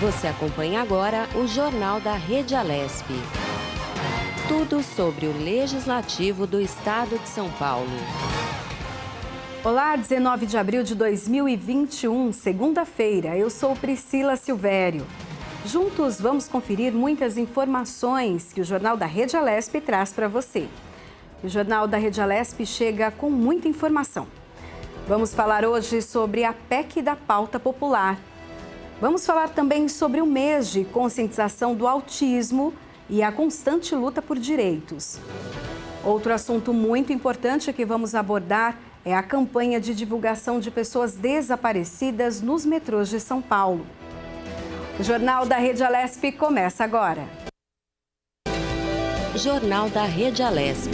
Você acompanha agora o Jornal da Rede Alesp. Tudo sobre o Legislativo do Estado de São Paulo. Olá, 19 de abril de 2021, segunda-feira. Eu sou Priscila Silvério. Juntos vamos conferir muitas informações que o Jornal da Rede Alesp traz para você. O Jornal da Rede Alesp chega com muita informação. Vamos falar hoje sobre a PEC da pauta popular. Vamos falar também sobre o mês de conscientização do autismo e a constante luta por direitos. Outro assunto muito importante que vamos abordar é a campanha de divulgação de pessoas desaparecidas nos metrôs de São Paulo. O Jornal da Rede Alesp começa agora. Jornal da Rede Alesp.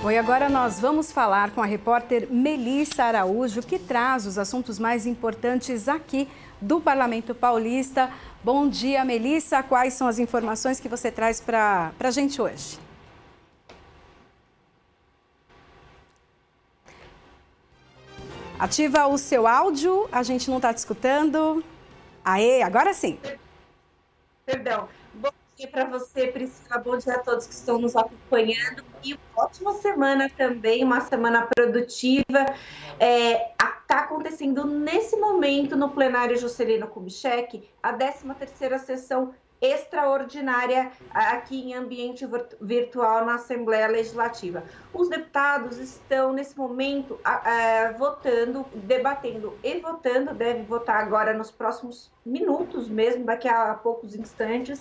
Bom, e agora nós vamos falar com a repórter Melissa Araújo, que traz os assuntos mais importantes aqui do Parlamento Paulista. Bom dia, Melissa. Quais são as informações que você traz para a gente hoje? Ativa o seu áudio, a gente não está te escutando. Aê, agora sim. Perdão. Bom dia para você, Priscila. Bom dia a todos que estão nos acompanhando. E uma ótima semana também, uma semana produtiva. Está acontecendo nesse momento no plenário Juscelino Kubitschek a 13ª sessão extraordinária aqui em ambiente virtual na Assembleia Legislativa. Os deputados estão, nesse momento, votando, debatendo e votando, deve votar agora nos próximos minutos mesmo, daqui a poucos instantes,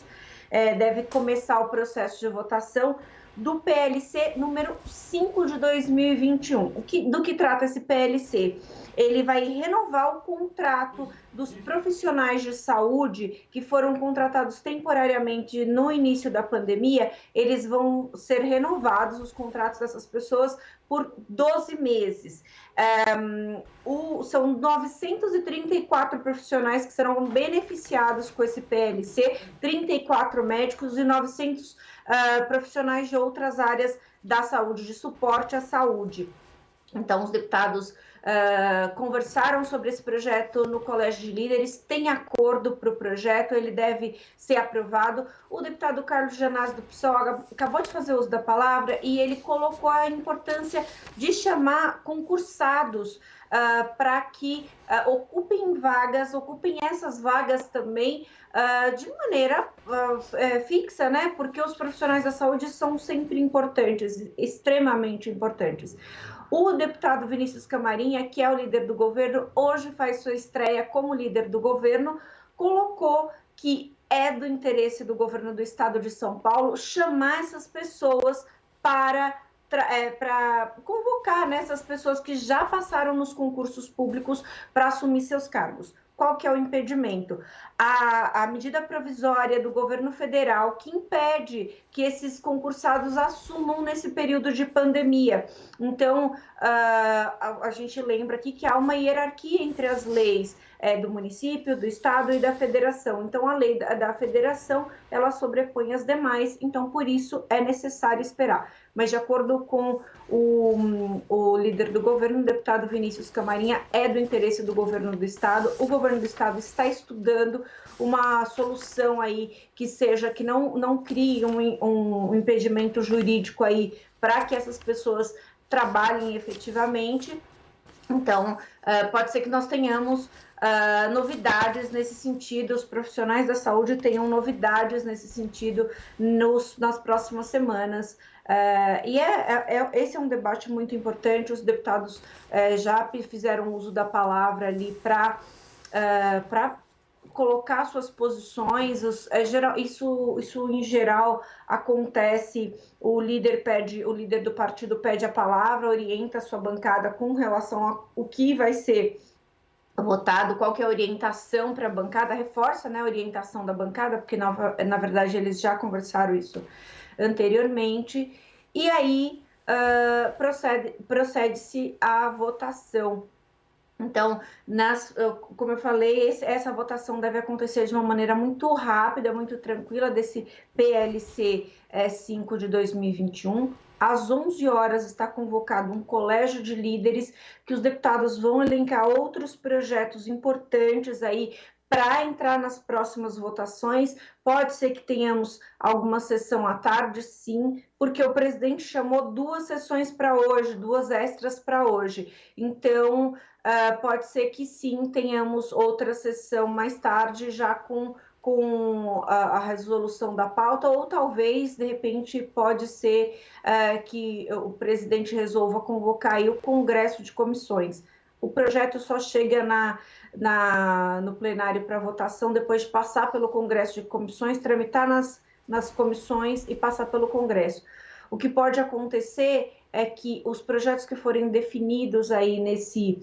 deve começar o processo de votação do PLC número 5 de 2021. Do que trata esse PLC? Ele vai renovar o contrato dos profissionais de saúde que foram contratados temporariamente no início da pandemia. Eles vão ser renovados, os contratos dessas pessoas, por 12 meses. São 934 profissionais que serão beneficiados com esse PLC, 34 médicos e 900 profissionais de outras áreas da saúde, de suporte à saúde. Então, os deputados conversaram sobre esse projeto no Colégio de Líderes, tem acordo para o projeto, ele deve ser aprovado. O deputado Carlos Gianazzi do PSOL acabou de fazer uso da palavra e ele colocou a importância de chamar concursados para que ocupem essas vagas também de maneira fixa, né? Porque os profissionais da saúde são sempre importantes, extremamente importantes. O deputado Vinícius Camarinha, que é o líder do governo, hoje faz sua estreia como líder do governo, colocou que é do interesse do governo do estado de São Paulo chamar essas pessoas para convocar, né, essas pessoas que já passaram nos concursos públicos para assumir seus cargos. Qual que é o impedimento? A medida provisória do governo federal que impede que esses concursados assumam nesse período de pandemia. Então, a gente lembra aqui que há uma hierarquia entre as leis do município, do estado e da federação. Então, a lei da federação, ela sobrepõe as demais, então, por isso, é necessário esperar. Mas, de acordo com o líder do governo, o deputado Vinícius Camarinha, é do interesse do governo do estado. O governo do estado está estudando uma solução aí que não crie um impedimento jurídico aí para que essas pessoas trabalhem efetivamente. Então, pode ser que nós tenhamos novidades nesse sentido, os profissionais da saúde tenham novidades nesse sentido nas próximas semanas. Esse é um debate muito importante, os deputados já fizeram uso da palavra ali para colocar suas posições, isso em geral acontece, o líder do partido pede a palavra, orienta a sua bancada com relação ao que vai ser votado, qual que é a orientação para a bancada, reforça, né, a orientação da bancada, porque na verdade eles já conversaram isso anteriormente, e aí procede-se à votação. Então, como eu falei, essa votação deve acontecer de uma maneira muito rápida, muito tranquila, desse PLC 5 de 2021. Às 11 horas está convocado um colégio de líderes que os deputados vão elencar outros projetos importantes aí para entrar nas próximas votações. Pode ser que tenhamos alguma sessão à tarde, sim, porque o presidente chamou 2 sessões para hoje, 2 extras para hoje. Então, pode ser que sim, tenhamos outra sessão mais tarde, já com a resolução da pauta, ou talvez, de repente, pode ser que o presidente resolva convocar aí o Congresso de Comissões. O projeto só chega no plenário para votação depois de passar pelo Congresso de Comissões, tramitar nas comissões e passar pelo Congresso. O que pode acontecer é que os projetos que forem definidos aí nesse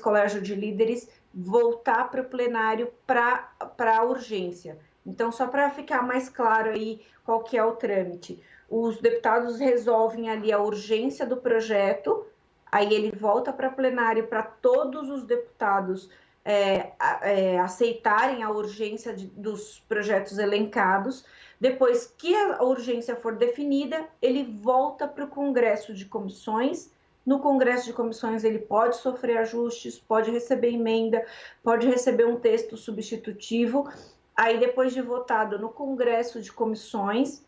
colégio de líderes voltar para o plenário para a urgência. Então, só para ficar mais claro aí qual que é o trâmite, os deputados resolvem ali a urgência do projeto, aí ele volta para plenário para todos os deputados aceitarem a urgência dos projetos elencados. Depois que a urgência for definida, ele volta para o Congresso de Comissões. No Congresso de Comissões ele pode sofrer ajustes, pode receber emenda, pode receber um texto substitutivo. Aí, depois de votado no Congresso de Comissões,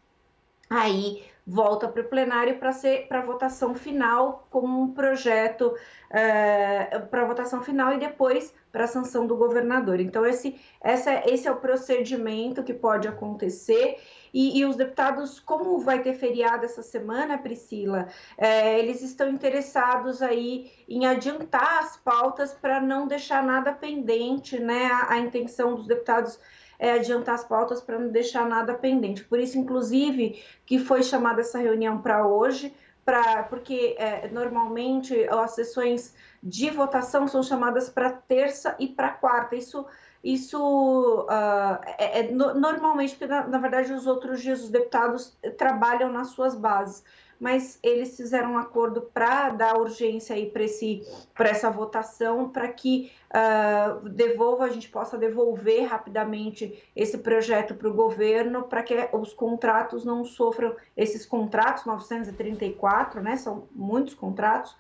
aí volta para o plenário para votação final como um projeto para votação final e depois para a sanção do governador. Então, esse é o procedimento que pode acontecer. E os deputados, como vai ter feriado essa semana, Priscila, eles estão interessados aí em adiantar as pautas para não deixar nada pendente, né? A intenção dos deputados é adiantar as pautas para não deixar nada pendente. Por isso, inclusive, que foi chamada essa reunião para hoje, porque normalmente as sessões de votação são chamadas para terça e para quarta. Normalmente, porque na verdade os outros dias os deputados trabalham nas suas bases, mas eles fizeram um acordo para dar urgência aí para essa votação, para que a gente possa devolver rapidamente esse projeto para o governo, para que os contratos não sofram, esses contratos, 934, né, são muitos contratos,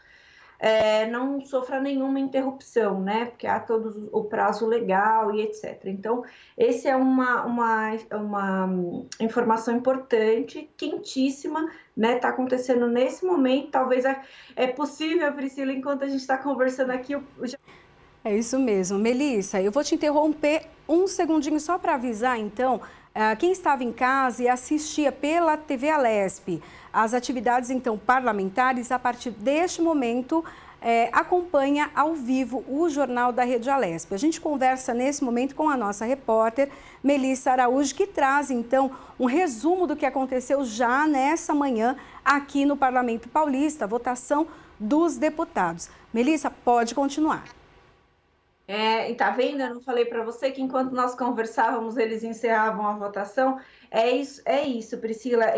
não sofra nenhuma interrupção, né? Porque há todo o prazo legal e etc. Então, esse é uma informação importante, quentíssima, né? Está acontecendo nesse momento. Talvez é possível, Priscila, enquanto a gente está conversando aqui. É isso mesmo. Melissa, eu vou te interromper um segundinho só para avisar, então, quem estava em casa e assistia pela TV Alesp as atividades, então, parlamentares, a partir deste momento, acompanha ao vivo o Jornal da Rede Alesp. A gente conversa nesse momento com a nossa repórter, Melissa Araújo, que traz, então, um resumo do que aconteceu já nessa manhã aqui no Parlamento Paulista, a votação dos deputados. Melissa, pode continuar. E tá vendo? Eu não falei para você que enquanto nós conversávamos, eles encerravam a votação. É isso, Priscila.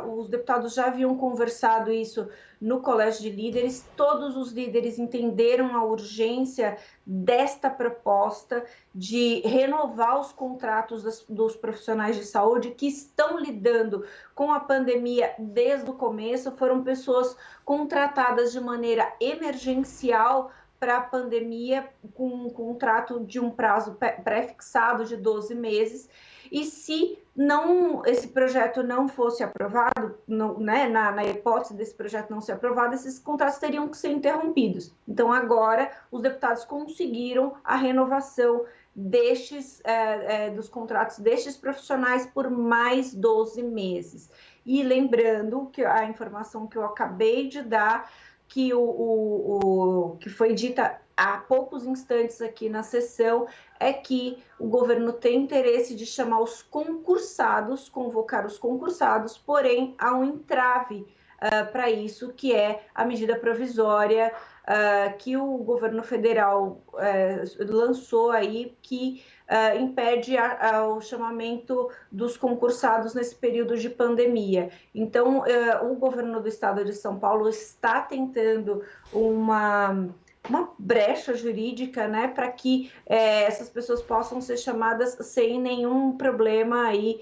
Os deputados já haviam conversado isso no Colégio de Líderes. Todos os líderes entenderam a urgência desta proposta de renovar os contratos dos profissionais de saúde que estão lidando com a pandemia desde o começo. Foram pessoas contratadas de maneira emergencial para a pandemia, com um contrato de um prazo pré-fixado de 12 meses. E se esse projeto não fosse aprovado, na hipótese desse projeto não ser aprovado, esses contratos teriam que ser interrompidos. Então, agora, os deputados conseguiram a renovação dos contratos destes profissionais por mais 12 meses. E lembrando que a informação que eu acabei de dar, que que foi dita há poucos instantes aqui na sessão, é que o governo tem interesse de chamar os concursados, convocar os concursados, porém há um entrave para isso, que é a medida provisória que o governo federal lançou aí, que impede o chamamento dos concursados nesse período de pandemia. Então, o governo do estado de São Paulo está tentando uma brecha jurídica, né, para que essas pessoas possam ser chamadas sem nenhum problema aí,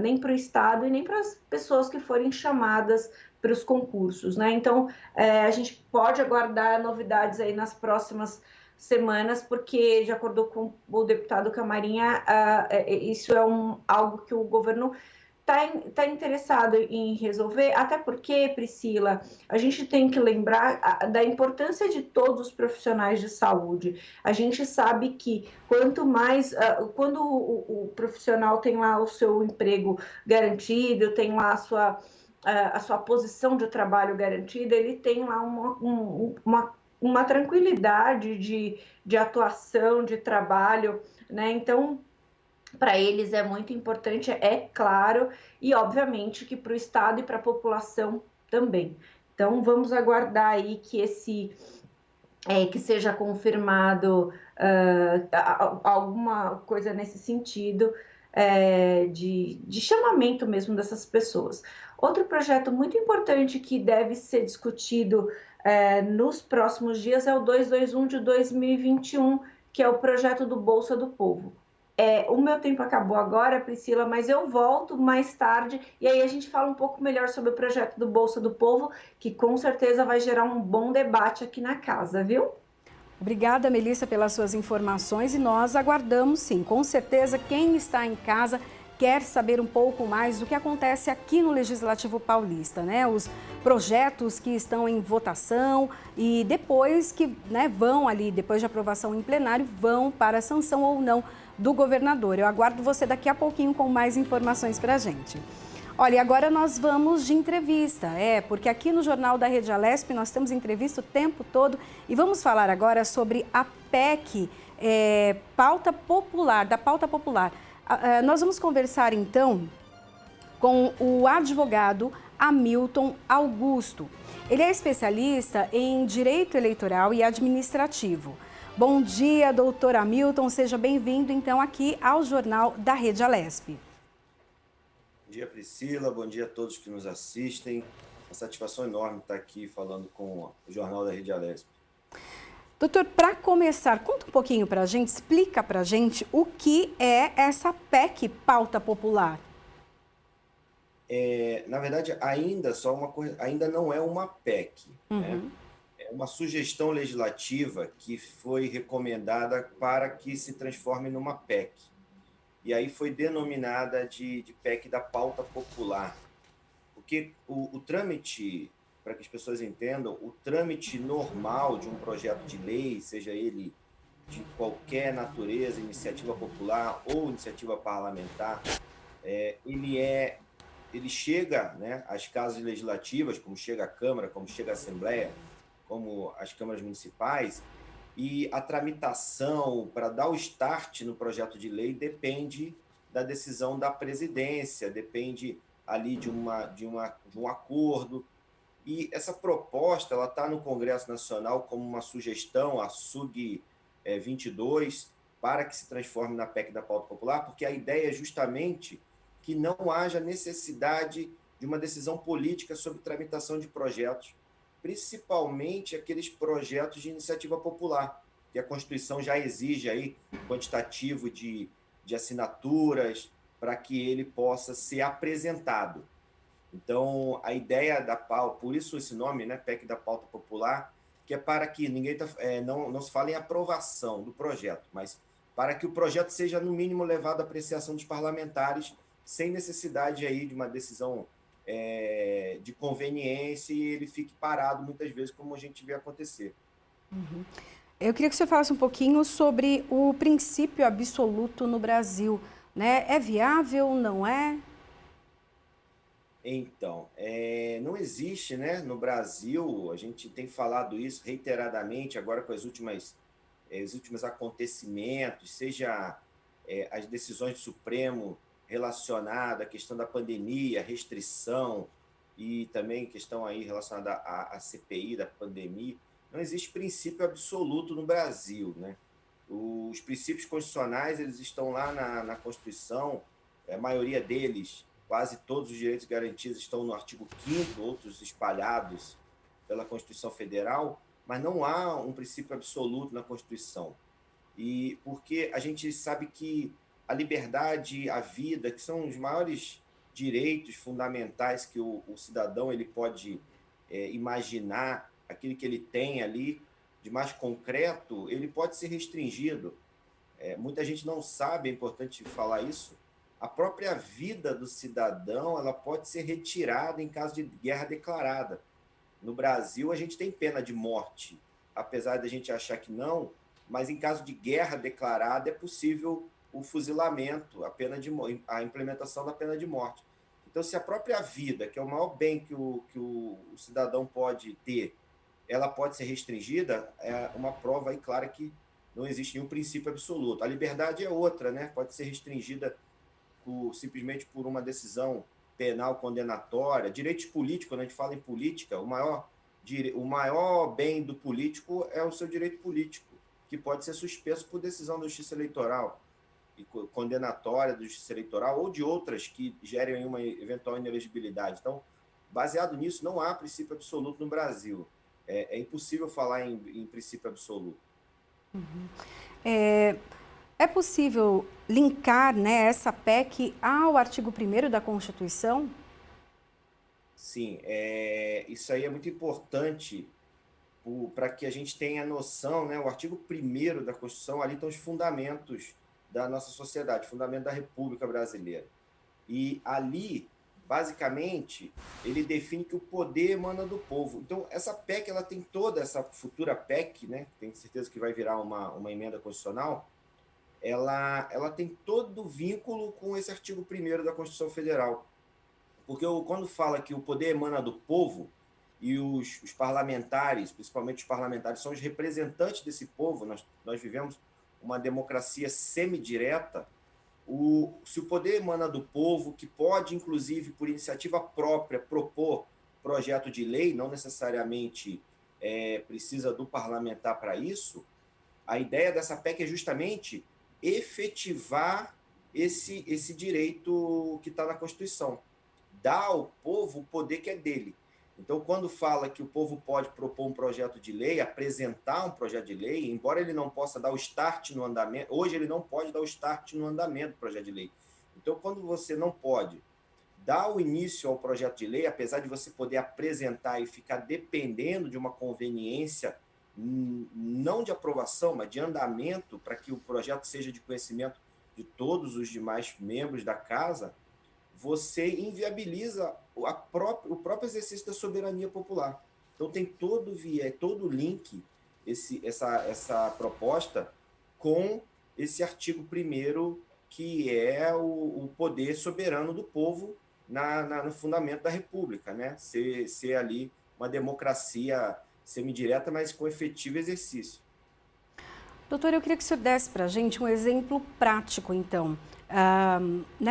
nem para o estado e nem para as pessoas que forem chamadas para os concursos, né? Então, a gente pode aguardar novidades aí nas próximas semanas, porque, de acordo com o deputado Camarinha, isso é algo que o governo está interessado em resolver, até porque, Priscila, a gente tem que lembrar da importância de todos os profissionais de saúde. A gente sabe que quanto mais, quando o profissional tem lá o seu emprego garantido, tem lá a sua posição de trabalho garantida, ele tem lá uma tranquilidade de atuação, de trabalho, né? Então, para eles é muito importante, é claro, e obviamente que para o Estado e para a população também. Então, vamos aguardar aí que seja confirmado alguma coisa nesse sentido, de chamamento mesmo dessas pessoas. Outro projeto muito importante que deve ser discutido nos próximos dias é o 221 de 2021, que é o projeto do Bolsa do Povo. O meu tempo acabou agora, Priscila, mas eu volto mais tarde e aí a gente fala um pouco melhor sobre o projeto do Bolsa do Povo, que com certeza vai gerar um bom debate aqui na casa, viu? Obrigada, Melissa, pelas suas informações e nós aguardamos, sim, com certeza, quem está em casa quer saber um pouco mais do que acontece aqui no Legislativo Paulista, né? Os projetos que estão em votação e depois que vão ali, depois de aprovação em plenário, vão para a sanção ou não do governador. Eu aguardo você daqui a pouquinho com mais informações para a gente. Olha, e agora nós vamos de entrevista, porque aqui no Jornal da Rede Alesp nós temos entrevista o tempo todo e vamos falar agora sobre a PEC, pauta popular, da pauta popular. Nós vamos conversar então com o advogado Hamilton Augusto. Ele é especialista em direito eleitoral e administrativo. Bom dia, doutor Hamilton, seja bem-vindo então aqui ao Jornal da Rede Alesp. Bom dia, Priscila, bom dia a todos que nos assistem. Uma satisfação enorme estar aqui falando com o Jornal da Rede Alesp. Doutor, para começar, conta um pouquinho para a gente, explica para a gente o que é essa PEC Pauta Popular. Na verdade, ainda não é uma PEC, né? É uma sugestão legislativa que foi recomendada para que se transforme numa PEC. E aí foi denominada de PEC da Pauta Popular. Porque o trâmite, para que as pessoas entendam, o trâmite normal de um projeto de lei, seja ele de qualquer natureza, iniciativa popular ou iniciativa parlamentar, ele chega, né, às casas legislativas, como chega à Câmara, como chega à Assembleia, como as câmaras municipais, e a tramitação para dar o start no projeto de lei depende da decisão da presidência, depende ali de um acordo. E essa proposta está no Congresso Nacional como uma sugestão, a SUG 22, para que se transforme na PEC da Pauta Popular, porque a ideia é justamente que não haja necessidade de uma decisão política sobre tramitação de projetos, principalmente aqueles projetos de iniciativa popular, que a Constituição já exige aí quantitativo de assinaturas para que ele possa ser apresentado. Então, a ideia da pauta, por isso esse nome, né, PEC da Pauta Popular, que é para que não se fale em aprovação do projeto, mas para que o projeto seja, no mínimo, levado à apreciação dos parlamentares, sem necessidade aí de uma decisão de conveniência e ele fique parado muitas vezes, como a gente vê acontecer. Eu queria que você falasse um pouquinho sobre o princípio absoluto no Brasil, né? É viável, não é? Então, não existe, né? No Brasil, a gente tem falado isso reiteradamente, agora com os últimos acontecimentos, seja as decisões do Supremo relacionada à questão da pandemia, restrição e também questão aí relacionada à CPI da pandemia, não existe princípio absoluto no Brasil, né? Os princípios constitucionais, eles estão lá na Constituição, a maioria deles, quase todos os direitos garantidos estão no artigo 5º, outros espalhados pela Constituição Federal, mas não há um princípio absoluto na Constituição. Porque a gente sabe que a liberdade, a vida, que são os maiores direitos fundamentais que o cidadão ele pode imaginar, aquilo que ele tem ali de mais concreto, ele pode ser restringido. Muita gente não sabe, é importante falar isso, a própria vida do cidadão ela pode ser retirada em caso de guerra declarada. No Brasil, a gente tem pena de morte, apesar de a gente achar que não, mas em caso de guerra declarada é possível o fuzilamento, a implementação da pena de morte. Então, se a própria vida, que é o maior bem que o cidadão pode ter, ela pode ser restringida, é uma prova aí clara que não existe nenhum princípio absoluto. A liberdade é outra, né? Pode ser restringida simplesmente por uma decisão penal condenatória. Direitos políticos, quando a gente fala em política, o maior bem do político é o seu direito político, que pode ser suspenso por decisão da Justiça Eleitoral e condenatória da Justiça Eleitoral ou de outras que gerem uma eventual inelegibilidade. Então, baseado nisso, não há princípio absoluto no Brasil. É impossível falar em princípio absoluto. Uhum. É possível linkar, né, essa PEC ao artigo 1º da Constituição? Sim, isso aí é muito importante para que a gente tenha noção, né? O artigo 1º da Constituição, ali estão os fundamentos da nossa sociedade, fundamento da República Brasileira. E ali, basicamente, ele define que o poder emana do povo. Então, essa PEC, ela tem toda essa futura PEC, né? Tenho certeza que vai virar uma emenda constitucional. Ela tem todo o vínculo com esse artigo 1º da Constituição Federal. Porque quando fala que o poder emana do povo e os parlamentares, principalmente os parlamentares, são os representantes desse povo, nós vivemos uma democracia semidireta, se o poder emana do povo, que pode, inclusive, por iniciativa própria, propor projeto de lei, não necessariamente precisa do parlamentar para isso, a ideia dessa PEC é justamente efetivar esse direito que está na Constituição. Dar ao povo o poder que é dele. Então, quando fala que o povo pode propor um projeto de lei, apresentar um projeto de lei, embora ele não possa dar o start no andamento, hoje ele não pode dar o start no andamento do projeto de lei. Então, quando você não pode dar o início ao projeto de lei, apesar de você poder apresentar e ficar dependendo de uma conveniência, não de aprovação, mas de andamento, para que o projeto seja de conhecimento de todos os demais membros da casa, você inviabiliza o próprio exercício da soberania popular. Então tem todo o link, essa proposta, com esse artigo 1º, que é o poder soberano do povo no fundamento da República, né? Ser ali uma democracia semidireta, mas com efetivo exercício. Doutor, eu queria que o senhor desse para a gente um exemplo prático, então.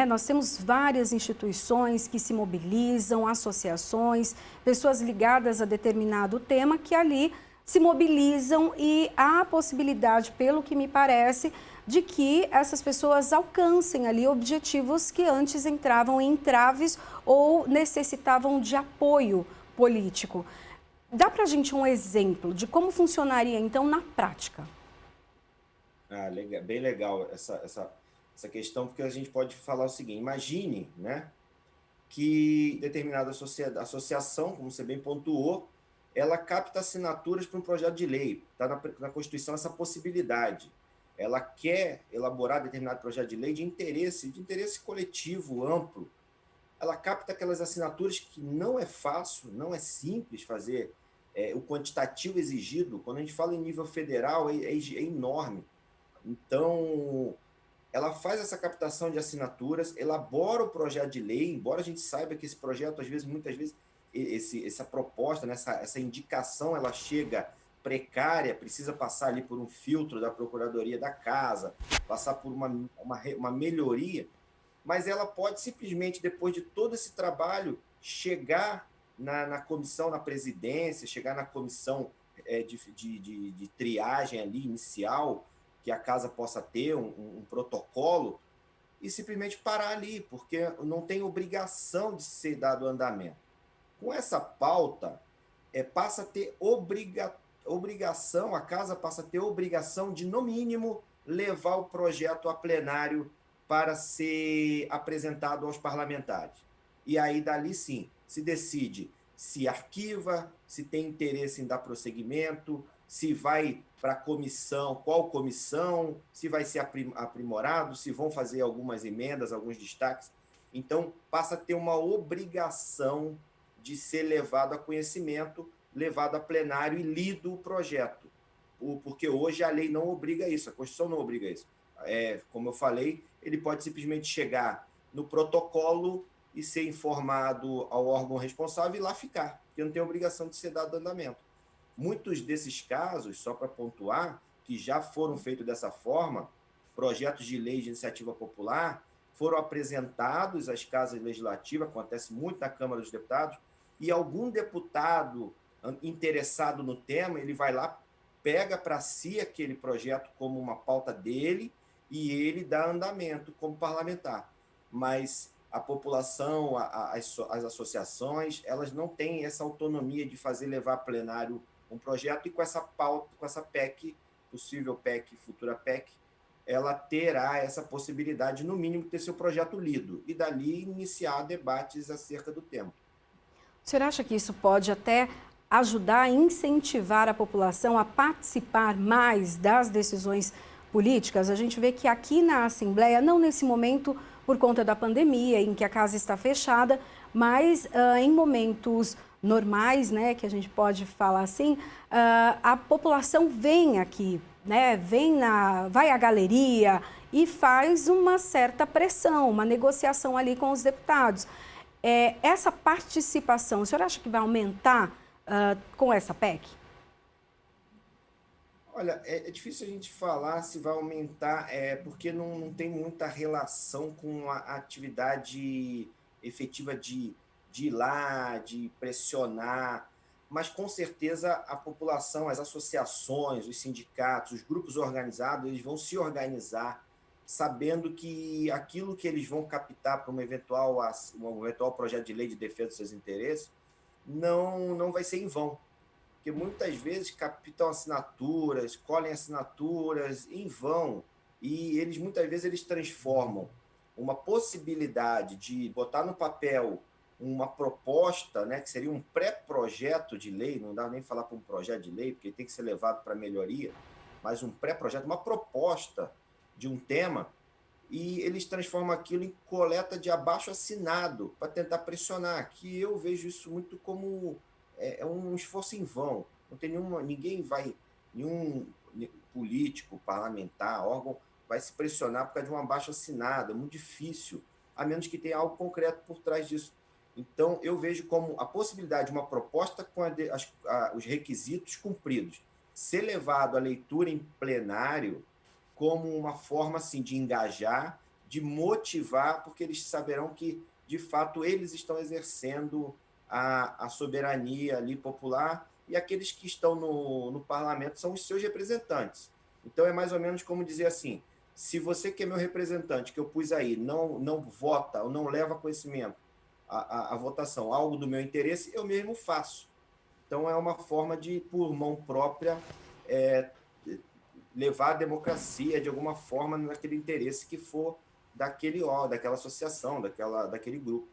Nós temos várias instituições que se mobilizam, associações, pessoas ligadas a determinado tema que ali se mobilizam e há a possibilidade, pelo que me parece, de que essas pessoas alcancem ali objetivos que antes entravam em entraves ou necessitavam de apoio político. Dá para a gente um exemplo de como funcionaria, então, na prática? Legal, bem legal essa questão, porque a gente pode falar o seguinte: imagine, né, que determinada associação, como você bem pontuou, ela capta assinaturas para um projeto de lei. Está na Constituição essa possibilidade. Ela quer elaborar determinado projeto de lei de interesse coletivo, amplo. Ela capta aquelas assinaturas que não é fácil, não é simples fazer o quantitativo exigido. Quando a gente fala em nível federal, é enorme. Então, ela faz essa captação de assinaturas, elabora o projeto de lei, embora a gente saiba que esse projeto, muitas vezes, essa proposta, né, essa indicação, ela chega precária, precisa passar ali por um filtro da Procuradoria da Casa, passar por uma melhoria, mas ela pode simplesmente, depois de todo esse trabalho, chegar na comissão, na presidência, chegar na comissão de triagem ali, inicial, que a casa possa ter um protocolo, e simplesmente parar ali, porque não tem obrigação de ser dado andamento. Com essa pauta, passa a ter obrigação, a casa passa a ter obrigação de, no mínimo, levar o projeto a plenário para ser apresentado aos parlamentares. e aí dali sim se decide se arquiva, se tem interesse em dar prosseguimento, se vai para a comissão, qual comissão, se vai ser aprimorado, se vão fazer algumas emendas, alguns destaques. Então, passa a ter uma obrigação de ser levado a conhecimento, levado a plenário e lido o projeto. Porque hoje a lei não obriga isso, a Constituição não obriga isso. Como eu falei, ele pode simplesmente chegar no protocolo e ser informado ao órgão responsável e lá ficar, porque não tem obrigação de ser dado andamento. Muitos desses casos, só para pontuar, que já foram feitos dessa forma, projetos de lei de iniciativa popular, foram apresentados às casas legislativas, acontece muito na Câmara dos Deputados, e algum deputado interessado no tema, ele vai lá, pega para si aquele projeto como uma pauta dele e ele dá andamento como parlamentar. Mas a população, as associações, elas não têm essa autonomia de fazer levar a plenário um projeto, e com essa pauta, com essa PEC, possível PEC, futura PEC, ela terá essa possibilidade, no mínimo, de ter seu projeto lido e dali iniciar debates acerca do tema. O senhor acha que isso pode até ajudar a incentivar a população a participar mais das decisões políticas? A gente vê que aqui na Assembleia, não nesse momento por conta da pandemia, em que a casa está fechada, mas em momentos normais, né, que a gente pode falar assim, a população vem aqui, né, vai à galeria e faz uma certa pressão, uma negociação ali com os deputados. Essa participação, o senhor acha que vai aumentar com essa PEC? Olha, é difícil a gente falar se vai aumentar, porque não tem muita relação com a atividade efetiva de ir lá, de pressionar, mas com certeza a população, as associações, os sindicatos, os grupos organizados, eles vão se organizar sabendo que aquilo que eles vão captar para um eventual projeto de lei de defesa dos seus interesses não vai ser em vão. Porque muitas vezes captam assinaturas, colhem assinaturas em vão, e eles muitas vezes eles transformam uma possibilidade de botar no papel uma proposta, né, que seria um pré-projeto de lei, não dá nem falar para um projeto de lei, porque tem que ser levado para melhoria, mas um pré-projeto, uma proposta de um tema, e eles transformam aquilo em coleta de abaixo-assinado para tentar pressionar, que eu vejo isso muito como um esforço em vão. Não tem nenhum político, parlamentar, órgão vai se pressionar por causa de um abaixo-assinado, é muito difícil, a menos que tenha algo concreto por trás disso. Então, eu vejo como a possibilidade de uma proposta com os requisitos cumpridos ser levado à leitura em plenário como uma forma assim, de engajar, de motivar, porque eles saberão que, de fato, eles estão exercendo a soberania ali popular, e aqueles que estão no parlamento são os seus representantes. Então, é mais ou menos como dizer assim, se você que é meu representante, que eu pus aí, não vota ou não leva a conhecimento a votação, algo do meu interesse, eu mesmo faço. Então, é uma forma de, por mão própria, levar a democracia, de alguma forma, naquele interesse que for daquela associação, daquele grupo.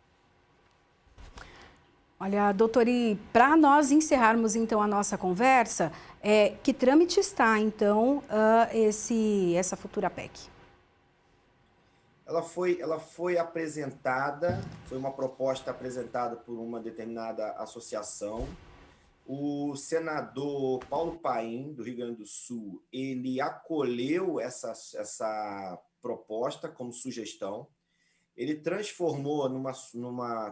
Olha, doutor, e para nós encerrarmos, então, a nossa conversa, que trâmite está, então, essa futura PEC? Ela foi apresentada, foi uma proposta apresentada por uma determinada associação. O senador Paulo Paim, do Rio Grande do Sul, ele acolheu essa proposta como sugestão. Ele transformou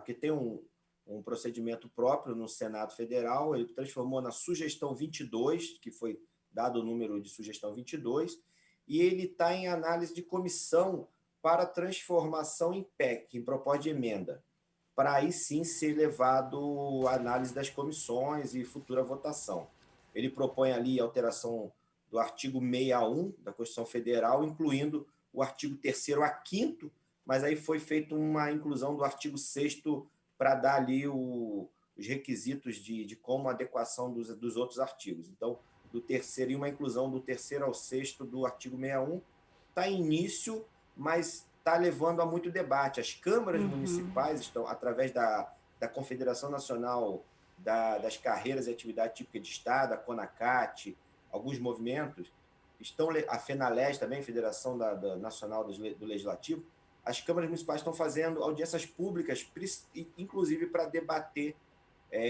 que tem um procedimento próprio no Senado Federal, ele transformou na sugestão 22, que foi dado o número de sugestão 22, e ele está em análise de comissão para transformação em PEC, em proposta de emenda, para aí sim ser levado à análise das comissões e futura votação. Ele propõe ali a alteração do artigo 61 da Constituição Federal, incluindo o artigo 3º a 5º, mas aí foi feita uma inclusão do artigo 6º para dar ali os requisitos de como adequação dos outros artigos. Então, do terceiro, e uma inclusão do 3º ao 6º do artigo 61, está em início, mas está levando a muito debate. As câmaras municipais estão, através da Confederação Nacional das Carreiras e Atividade Típica de Estado, a CONACAT, alguns movimentos, a FENALES também, Federação Nacional do Legislativo, as câmaras municipais estão fazendo audiências públicas, inclusive para debater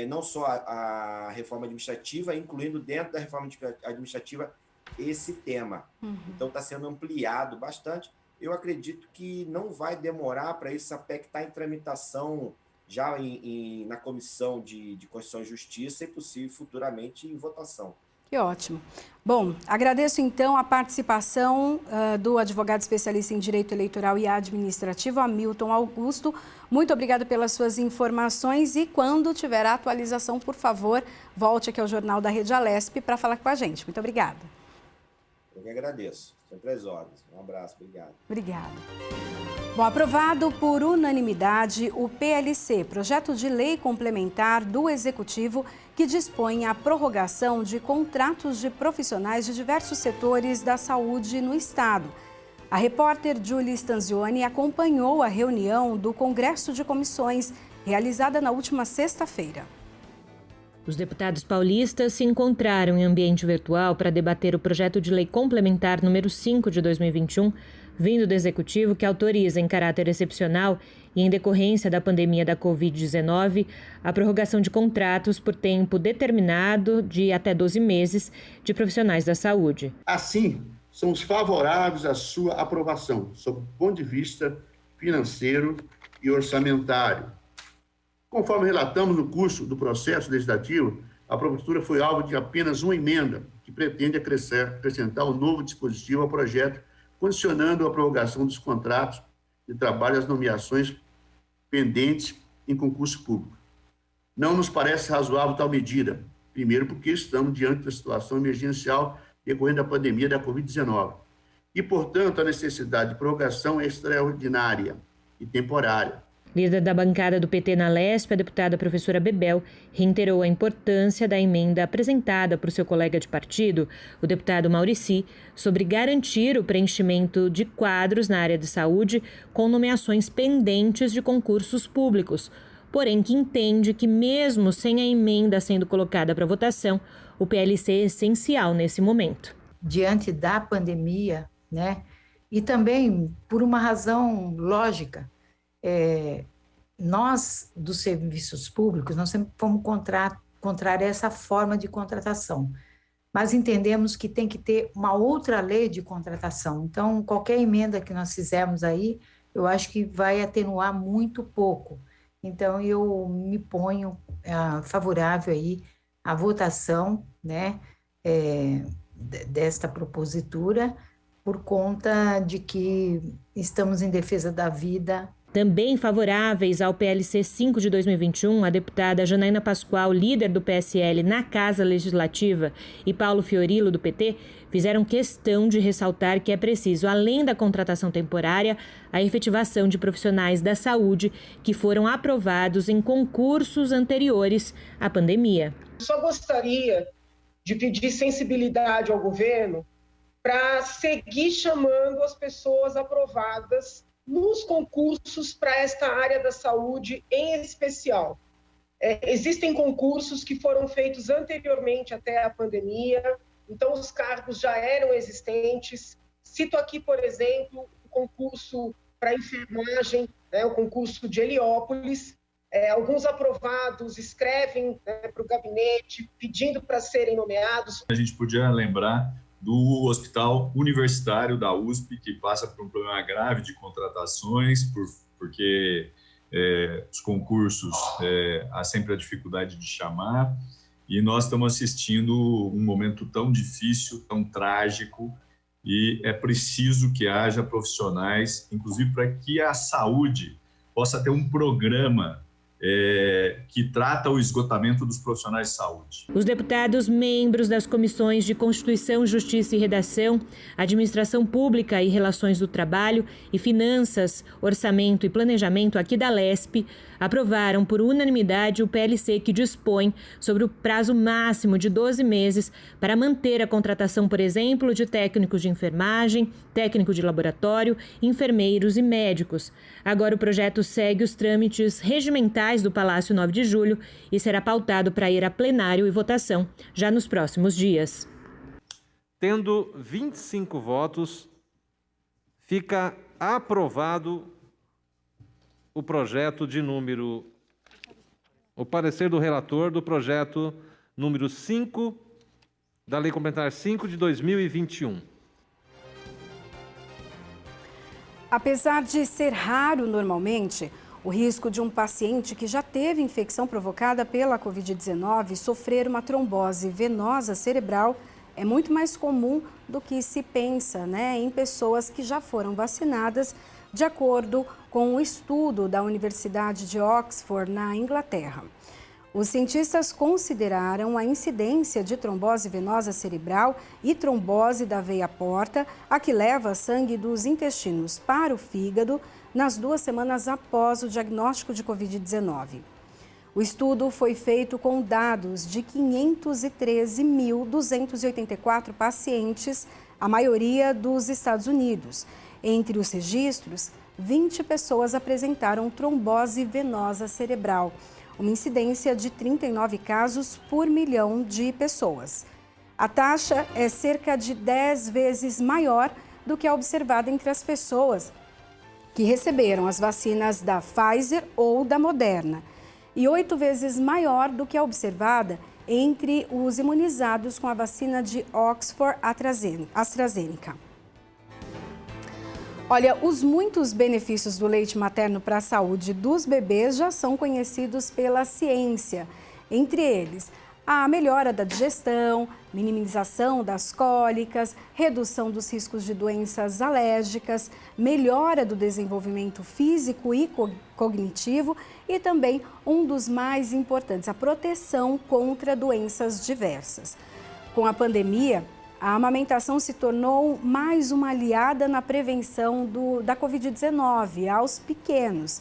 não só a reforma administrativa, incluindo dentro da reforma administrativa esse tema. Então está sendo ampliado bastante. Eu acredito que não vai demorar para essa PEC estar em tramitação já na Comissão de Constituição e Justiça e possível futuramente em votação. Que ótimo. Bom, agradeço então a participação do advogado especialista em Direito Eleitoral e Administrativo, Hamilton Augusto. Muito obrigado pelas suas informações e quando tiver a atualização, por favor, volte aqui ao Jornal da Rede Alesp para falar com a gente. Muito obrigada. Eu que agradeço. Sempre às ordens. Um abraço. Obrigado. Obrigada. Bom, aprovado por unanimidade o PLC, projeto de lei complementar do Executivo que dispõe a prorrogação de contratos de profissionais de diversos setores da saúde no Estado. A repórter Julie Stanzioni acompanhou a reunião do Congresso de Comissões, realizada na última sexta-feira. Os deputados paulistas se encontraram em ambiente virtual para debater o projeto de lei complementar número 5 de 2021, vindo do Executivo, que autoriza, em caráter excepcional e em decorrência da pandemia da Covid-19, a prorrogação de contratos por tempo determinado de até 12 meses de profissionais da saúde. Assim, somos favoráveis à sua aprovação, sob o ponto de vista financeiro e orçamentário. Conforme relatamos no curso do processo legislativo, a propositura foi alvo de apenas uma emenda, que pretende acrescentar um novo dispositivo ao projeto, condicionando a prorrogação dos contratos de trabalho às nomeações pendentes em concurso público. Não nos parece razoável tal medida, primeiro porque estamos diante da situação emergencial decorrente da pandemia da Covid-19 e, portanto, a necessidade de prorrogação é extraordinária e temporária. Líder da bancada do PT na Lesp, a deputada professora Bebel, reiterou a importância da emenda apresentada por seu colega de partido, o deputado Maurici, sobre garantir o preenchimento de quadros na área de saúde com nomeações pendentes de concursos públicos, porém que entende que mesmo sem a emenda sendo colocada para votação, o PLC é essencial nesse momento. Diante da pandemia, e também por uma razão lógica, nós, dos serviços públicos, nós sempre fomos contra essa forma de contratação, mas entendemos que tem que ter uma outra lei de contratação. Então, qualquer emenda que nós fizermos aí, eu acho que vai atenuar muito pouco. Então, eu me ponho favorável aí à votação, desta propositura, por conta de que estamos em defesa da vida. Também favoráveis ao PLC 5 de 2021, a deputada Janaína Pascoal, líder do PSL na Casa Legislativa, e Paulo Fiorilo, do PT, fizeram questão de ressaltar que é preciso, além da contratação temporária, a efetivação de profissionais da saúde que foram aprovados em concursos anteriores à pandemia. Só gostaria de pedir sensibilidade ao governo para seguir chamando as pessoas aprovadas nos concursos para esta área da saúde em especial. Existem concursos que foram feitos anteriormente até a pandemia, então os cargos já eram existentes. Cito aqui, por exemplo, o concurso para enfermagem, o concurso de Heliópolis. Alguns aprovados escrevem para o gabinete pedindo para serem nomeados. A gente podia lembrar do Hospital Universitário da USP, que passa por um problema grave de contratações, porque os concursos há sempre a dificuldade de chamar, e nós estamos assistindo um momento tão difícil, tão trágico, e é preciso que haja profissionais, inclusive para que a saúde possa ter um programa que trata o esgotamento dos profissionais de saúde. Os deputados membros das comissões de Constituição, Justiça e Redação, Administração Pública e Relações do Trabalho e Finanças, Orçamento e Planejamento aqui da LESP aprovaram por unanimidade o PLC que dispõe sobre o prazo máximo de 12 meses para manter a contratação, por exemplo, de técnicos de enfermagem, técnico de laboratório, enfermeiros e médicos. Agora o projeto segue os trâmites regimentais do Palácio 9 de Julho e será pautado para ir a plenário e votação já nos próximos dias. Tendo 25 votos, fica aprovado o projeto de número... o parecer do relator do projeto número 5 da Lei Complementar 5 de 2021. Apesar de ser raro normalmente, o risco de um paciente que já teve infecção provocada pela Covid-19 sofrer uma trombose venosa cerebral é muito mais comum do que se pensa, em pessoas que já foram vacinadas, de acordo com o estudo da Universidade de Oxford, na Inglaterra. Os cientistas consideraram a incidência de trombose venosa cerebral e trombose da veia porta, a que leva sangue dos intestinos para o fígado, nas 2 semanas após o diagnóstico de Covid-19. O estudo foi feito com dados de 513.284 pacientes, a maioria dos Estados Unidos. Entre os registros, 20 pessoas apresentaram trombose venosa cerebral, uma incidência de 39 casos por milhão de pessoas. A taxa é cerca de 10 vezes maior do que a observada entre as pessoas que receberam as vacinas da Pfizer ou da Moderna, e 8 vezes maior do que a observada entre os imunizados com a vacina de Oxford AstraZeneca. Olha, os muitos benefícios do leite materno para a saúde dos bebês já são conhecidos pela ciência. Entre eles, a melhora da digestão, minimização das cólicas, redução dos riscos de doenças alérgicas, melhora do desenvolvimento físico e cognitivo e também um dos mais importantes, a proteção contra doenças diversas. Com a pandemia, a amamentação se tornou mais uma aliada na prevenção da Covid-19 aos pequenos.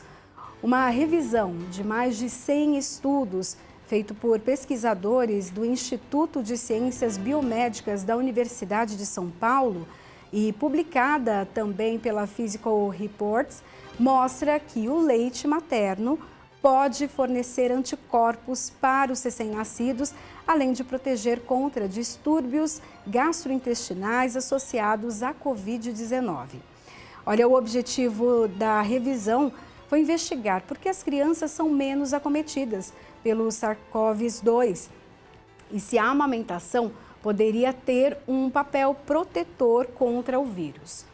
Uma revisão de mais de 100 estudos feito por pesquisadores do Instituto de Ciências Biomédicas da Universidade de São Paulo e publicada também pela Physical Reports, mostra que o leite materno pode fornecer anticorpos para os recém-nascidos, além de proteger contra distúrbios gastrointestinais associados à Covid-19. Olha, o objetivo da revisão foi investigar por que as crianças são menos acometidas pelo SARS-CoV-2 e se a amamentação poderia ter um papel protetor contra o vírus.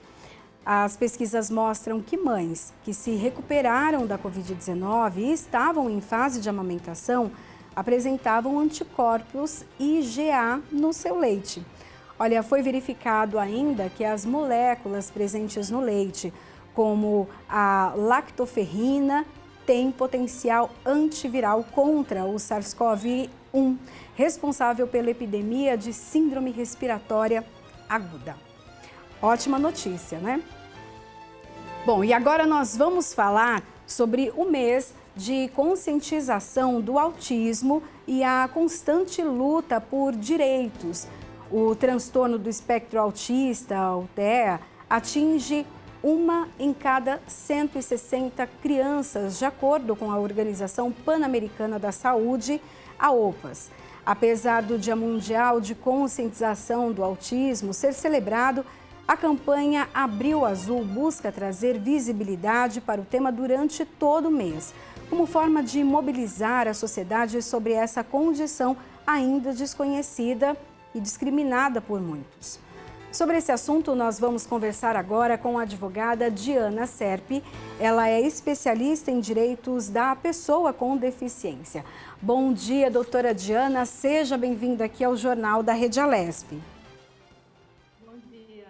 As pesquisas mostram que mães que se recuperaram da Covid-19 e estavam em fase de amamentação apresentavam anticorpos IgA no seu leite. Olha, foi verificado ainda que as moléculas presentes no leite, como a lactoferrina, têm potencial antiviral contra o SARS-CoV-1, responsável pela epidemia de síndrome respiratória aguda. Ótima notícia, né? Bom, e agora nós vamos falar sobre o mês de conscientização do autismo e a constante luta por direitos. O transtorno do espectro autista, o TEA, atinge 1 em cada 160 crianças, de acordo com a Organização Pan-Americana da Saúde, a OPAS. Apesar do Dia Mundial de Conscientização do Autismo ser celebrado, a campanha Abril Azul busca trazer visibilidade para o tema durante todo o mês, como forma de mobilizar a sociedade sobre essa condição ainda desconhecida e discriminada por muitos. Sobre esse assunto, nós vamos conversar agora com a advogada Diana Serpi. Ela é especialista em direitos da pessoa com deficiência. Bom dia, doutora Diana. Seja bem-vinda aqui ao Jornal da Rede Alesp. Bom dia.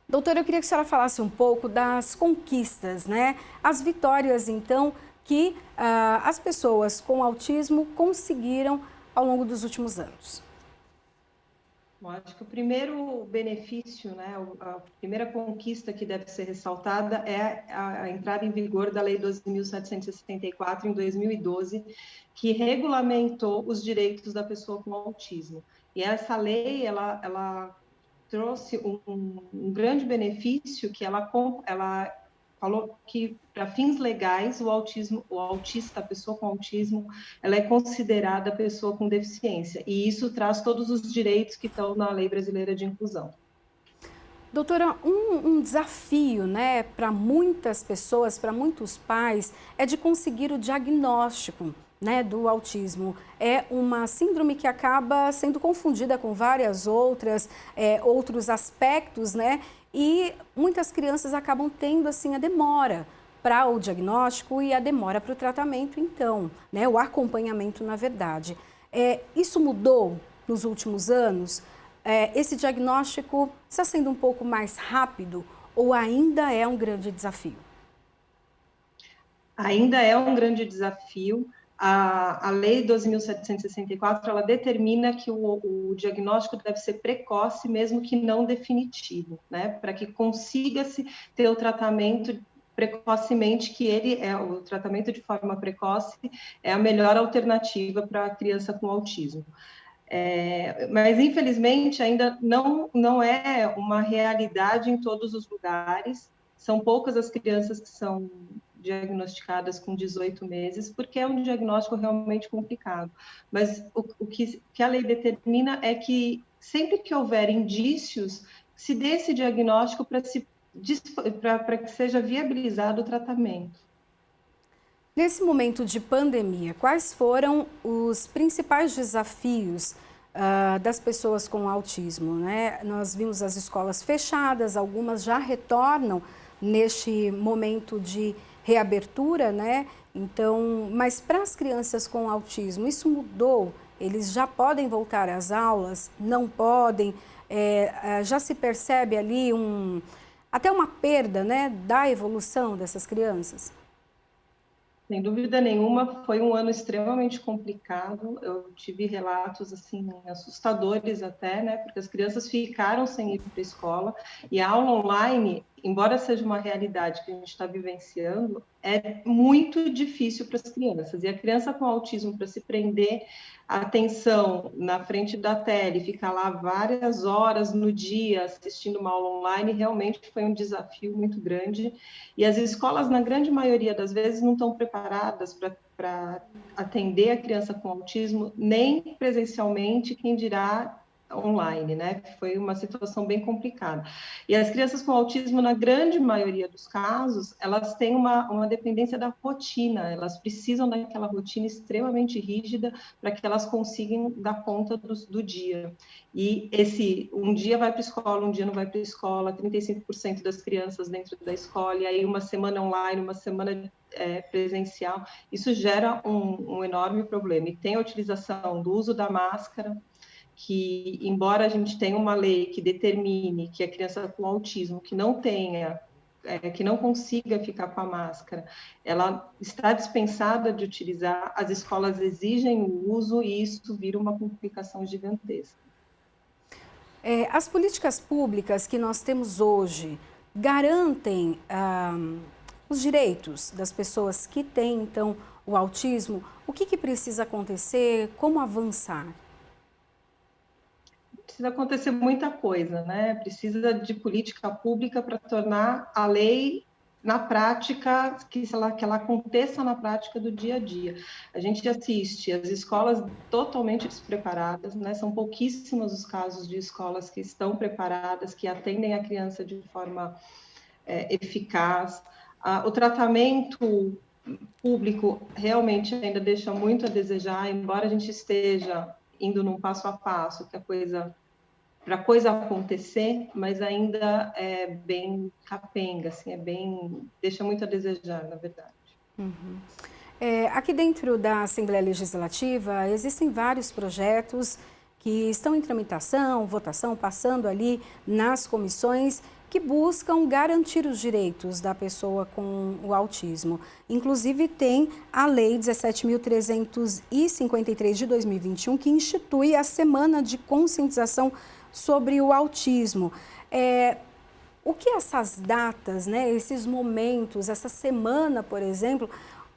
Doutora, eu queria que a senhora falasse um pouco das conquistas, né? As vitórias, então, que as pessoas com autismo conseguiram ao longo dos últimos anos? Bom, acho que o primeiro benefício, né, a primeira conquista que deve ser ressaltada é a entrada em vigor da Lei 12.774, em 2012, que regulamentou os direitos da pessoa com autismo. E essa lei, ela trouxe um grande benefício, que ela falou que, para fins legais, o autista, a pessoa com autismo, ela é considerada pessoa com deficiência. E isso traz todos os direitos que estão na Lei Brasileira de Inclusão. Doutora, um desafio, né, para muitas pessoas, para muitos pais, é de conseguir o diagnóstico, né, do autismo. É uma síndrome que acaba sendo confundida com várias outros aspectos, né? E muitas crianças acabam tendo assim a demora para o diagnóstico e a demora para o tratamento, então, né? O acompanhamento, na verdade. Isso mudou nos últimos anos? Esse diagnóstico está sendo um pouco mais rápido ou ainda é um grande desafio? Ainda é um grande desafio. A Lei 12.764, ela determina que o diagnóstico deve ser precoce, mesmo que não definitivo, né? Para que consiga-se ter o tratamento precocemente, o tratamento de forma precoce é a melhor alternativa para a criança com autismo. Mas, infelizmente, ainda não é uma realidade em todos os lugares. São poucas as crianças que são diagnosticadas com 18 meses, porque é um diagnóstico realmente complicado. Mas o que a lei determina é que, sempre que houver indícios, se dê esse diagnóstico para que seja viabilizado o tratamento. Nesse momento de pandemia, quais foram os principais desafios das pessoas com autismo, né? Nós vimos as escolas fechadas, algumas já retornam neste momento de reabertura, né? Então, mas para as crianças com autismo, isso mudou? Eles já podem voltar às aulas? Não podem? Já se percebe ali até uma perda, né, da evolução dessas crianças? Sem dúvida nenhuma, foi um ano extremamente complicado. Eu tive relatos assim assustadores até, né? Porque as crianças ficaram sem ir para a escola e a aula online, embora seja uma realidade que a gente está vivenciando, é muito difícil para as crianças. E a criança com autismo, para se prender a atenção na frente da tela e ficar lá várias horas no dia assistindo uma aula online, realmente foi um desafio muito grande. E as escolas, na grande maioria das vezes, não estão preparadas para atender a criança com autismo, nem presencialmente, quem dirá online, né? Foi uma situação bem complicada. E as crianças com autismo, na grande maioria dos casos, elas têm uma dependência da rotina, elas precisam daquela rotina extremamente rígida para que elas consigam dar conta do dia. E um dia vai para a escola, um dia não vai para a escola, 35% das crianças dentro da escola, e aí uma semana online, uma semana presencial, isso gera um enorme problema. E tem a utilização do uso da máscara, que, embora a gente tenha uma lei que determine que a criança com autismo que não consiga ficar com a máscara, ela está dispensada de utilizar, as escolas exigem o uso e isso vira uma complicação gigantesca. As políticas públicas que nós temos hoje garantem os direitos das pessoas que têm, então, o autismo? O que precisa acontecer? Como avançar? Precisa acontecer muita coisa, né? Precisa de política pública para tornar a lei na prática, que ela aconteça na prática do dia a dia. A gente assiste as escolas totalmente despreparadas, né? São pouquíssimos os casos de escolas que estão preparadas, que atendem a criança de forma eficaz. O tratamento público realmente ainda deixa muito a desejar, embora a gente esteja indo num passo a passo, que para a coisa acontecer, mas ainda é bem capenga, assim, deixa muito a desejar, na verdade. Uhum. Aqui dentro da Assembleia Legislativa existem vários projetos que estão em tramitação, votação, passando ali nas comissões, que buscam garantir os direitos da pessoa com o autismo. Inclusive, tem a Lei 17.353 de 2021, que institui a Semana de Conscientização sobre o Autismo. O que essas datas, né, esses momentos, essa semana, por exemplo,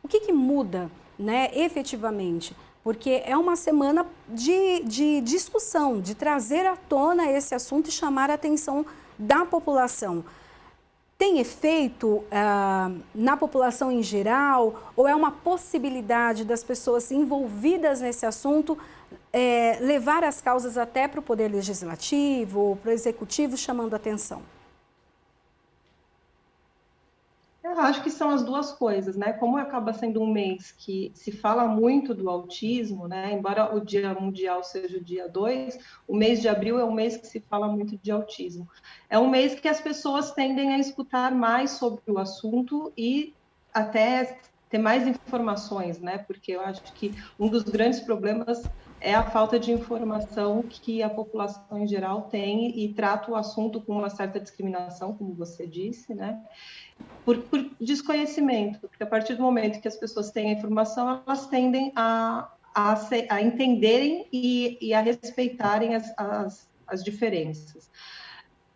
o que muda, né, efetivamente? Porque é uma semana de discussão, de trazer à tona esse assunto e chamar a atenção da população. Tem efeito na população em geral, ou é uma possibilidade das pessoas envolvidas nesse assunto levar as causas até para o Poder Legislativo, para o Executivo, chamando atenção? Eu acho que são as duas coisas, né? Como acaba sendo um mês que se fala muito do autismo, né? Embora o Dia Mundial seja o dia 2, o mês de abril é um mês que se fala muito de autismo. É um mês que as pessoas tendem a escutar mais sobre o assunto e até ter mais informações, né? Porque eu acho que um dos grandes problemas é a falta de informação que a população em geral tem e trata o assunto com uma certa discriminação, como você disse, né? Por desconhecimento, porque a partir do momento que as pessoas têm a informação, elas tendem a entenderem e a respeitarem as diferenças.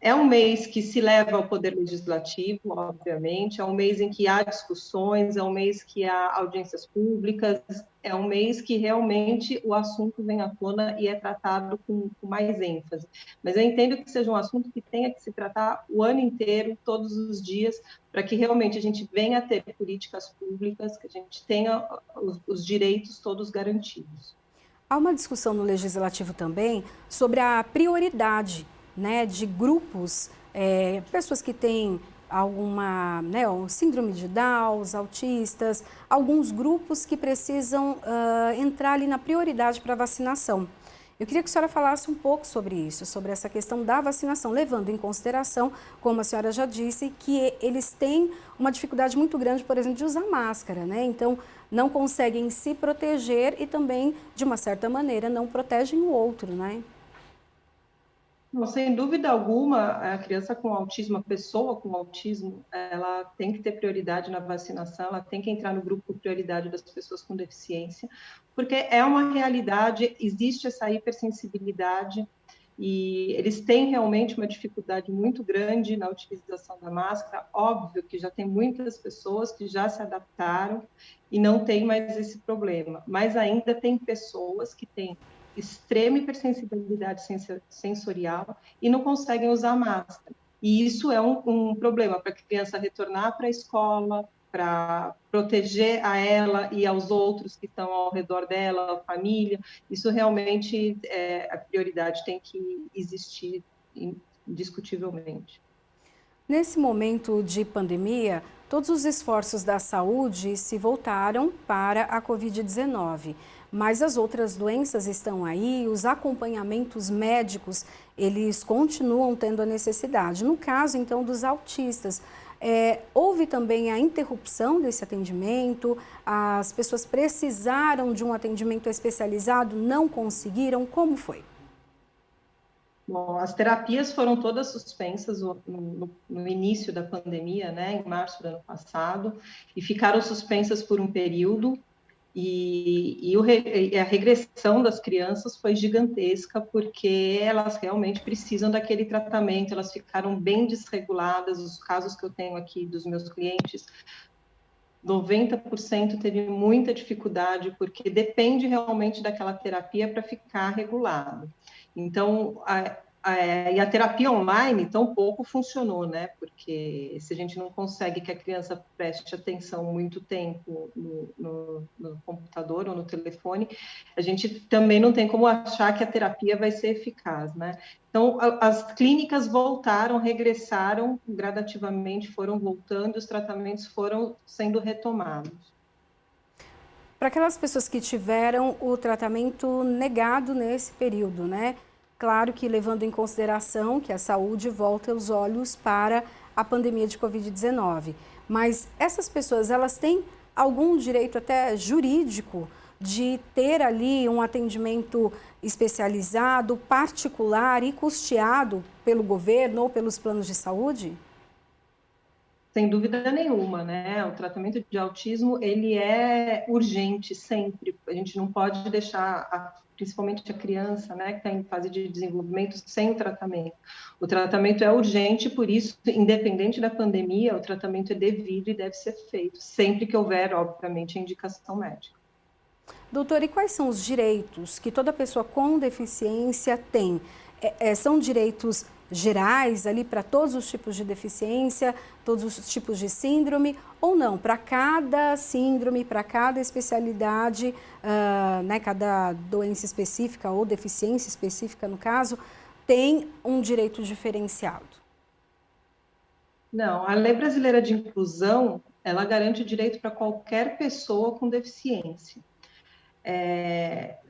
É um mês que se leva ao Poder Legislativo, obviamente, é um mês em que há discussões, é um mês que há audiências públicas, é um mês que realmente o assunto vem à tona e é tratado com mais ênfase. Mas eu entendo que seja um assunto que tenha que se tratar o ano inteiro, todos os dias, para que realmente a gente venha a ter políticas públicas, que a gente tenha os direitos todos garantidos. Há uma discussão no Legislativo também sobre a prioridade, né, de grupos, pessoas que têm alguma, né, síndrome de Down, os autistas, alguns grupos que precisam entrar ali na prioridade para vacinação. Eu queria que a senhora falasse um pouco sobre isso, sobre essa questão da vacinação, levando em consideração, como a senhora já disse, que eles têm uma dificuldade muito grande, por exemplo, de usar máscara, né? Então, não conseguem se proteger e também, de uma certa maneira, não protegem o outro, né? Bom, sem dúvida alguma, a criança com autismo, a pessoa com autismo, ela tem que ter prioridade na vacinação, ela tem que entrar no grupo prioridade das pessoas com deficiência, porque é uma realidade, existe essa hipersensibilidade e eles têm realmente uma dificuldade muito grande na utilização da máscara. Óbvio que já tem muitas pessoas que já se adaptaram e não tem mais esse problema, mas ainda tem pessoas que têm extrema hipersensibilidade sensorial e não conseguem usar máscara. E isso é um problema para a criança retornar para a escola, para proteger a ela e aos outros que estão ao redor dela, a família. Isso realmente, a prioridade tem que existir indiscutivelmente. Nesse momento de pandemia, todos os esforços da saúde se voltaram para a Covid-19. Mas as outras doenças estão aí, os acompanhamentos médicos, eles continuam tendo a necessidade. No caso, então, dos autistas, houve também a interrupção desse atendimento, as pessoas precisaram de um atendimento especializado, não conseguiram, como foi? Bom, as terapias foram todas suspensas no início da pandemia, né, em março do ano passado, e ficaram suspensas por um período. E a regressão das crianças foi gigantesca, porque elas realmente precisam daquele tratamento, elas ficaram bem desreguladas. Os casos que eu tenho aqui dos meus clientes, 90% teve muita dificuldade, porque depende realmente daquela terapia para ficar regulado. Então, e a terapia online tampouco funcionou, né? Porque se a gente não consegue que a criança preste atenção muito tempo no computador ou no telefone, a gente também não tem como achar que a terapia vai ser eficaz, né? Então, as clínicas voltaram, regressaram gradativamente, foram voltando, os tratamentos foram sendo retomados. Para aquelas pessoas que tiveram o tratamento negado nesse período, né? Claro que levando em consideração que a saúde volta os olhos para a pandemia de Covid-19. Mas essas pessoas, elas têm algum direito até jurídico de ter ali um atendimento especializado, particular e custeado pelo governo ou pelos planos de saúde? Sem dúvida nenhuma, né? O tratamento de autismo, ele é urgente sempre. A gente não pode deixar, principalmente a criança, né, que está em fase de desenvolvimento, sem tratamento. O tratamento é urgente, por isso, independente da pandemia, o tratamento é devido e deve ser feito, sempre que houver, obviamente, a indicação médica. Doutor, e quais são os direitos que toda pessoa com deficiência tem? São direitos gerais ali para todos os tipos de deficiência, todos os tipos de síndrome, ou não? Para cada síndrome, para cada especialidade, né, cada doença específica ou deficiência específica, no caso, tem um direito diferenciado? Não, a Lei Brasileira de Inclusão, ela garante o direito para qualquer pessoa com deficiência.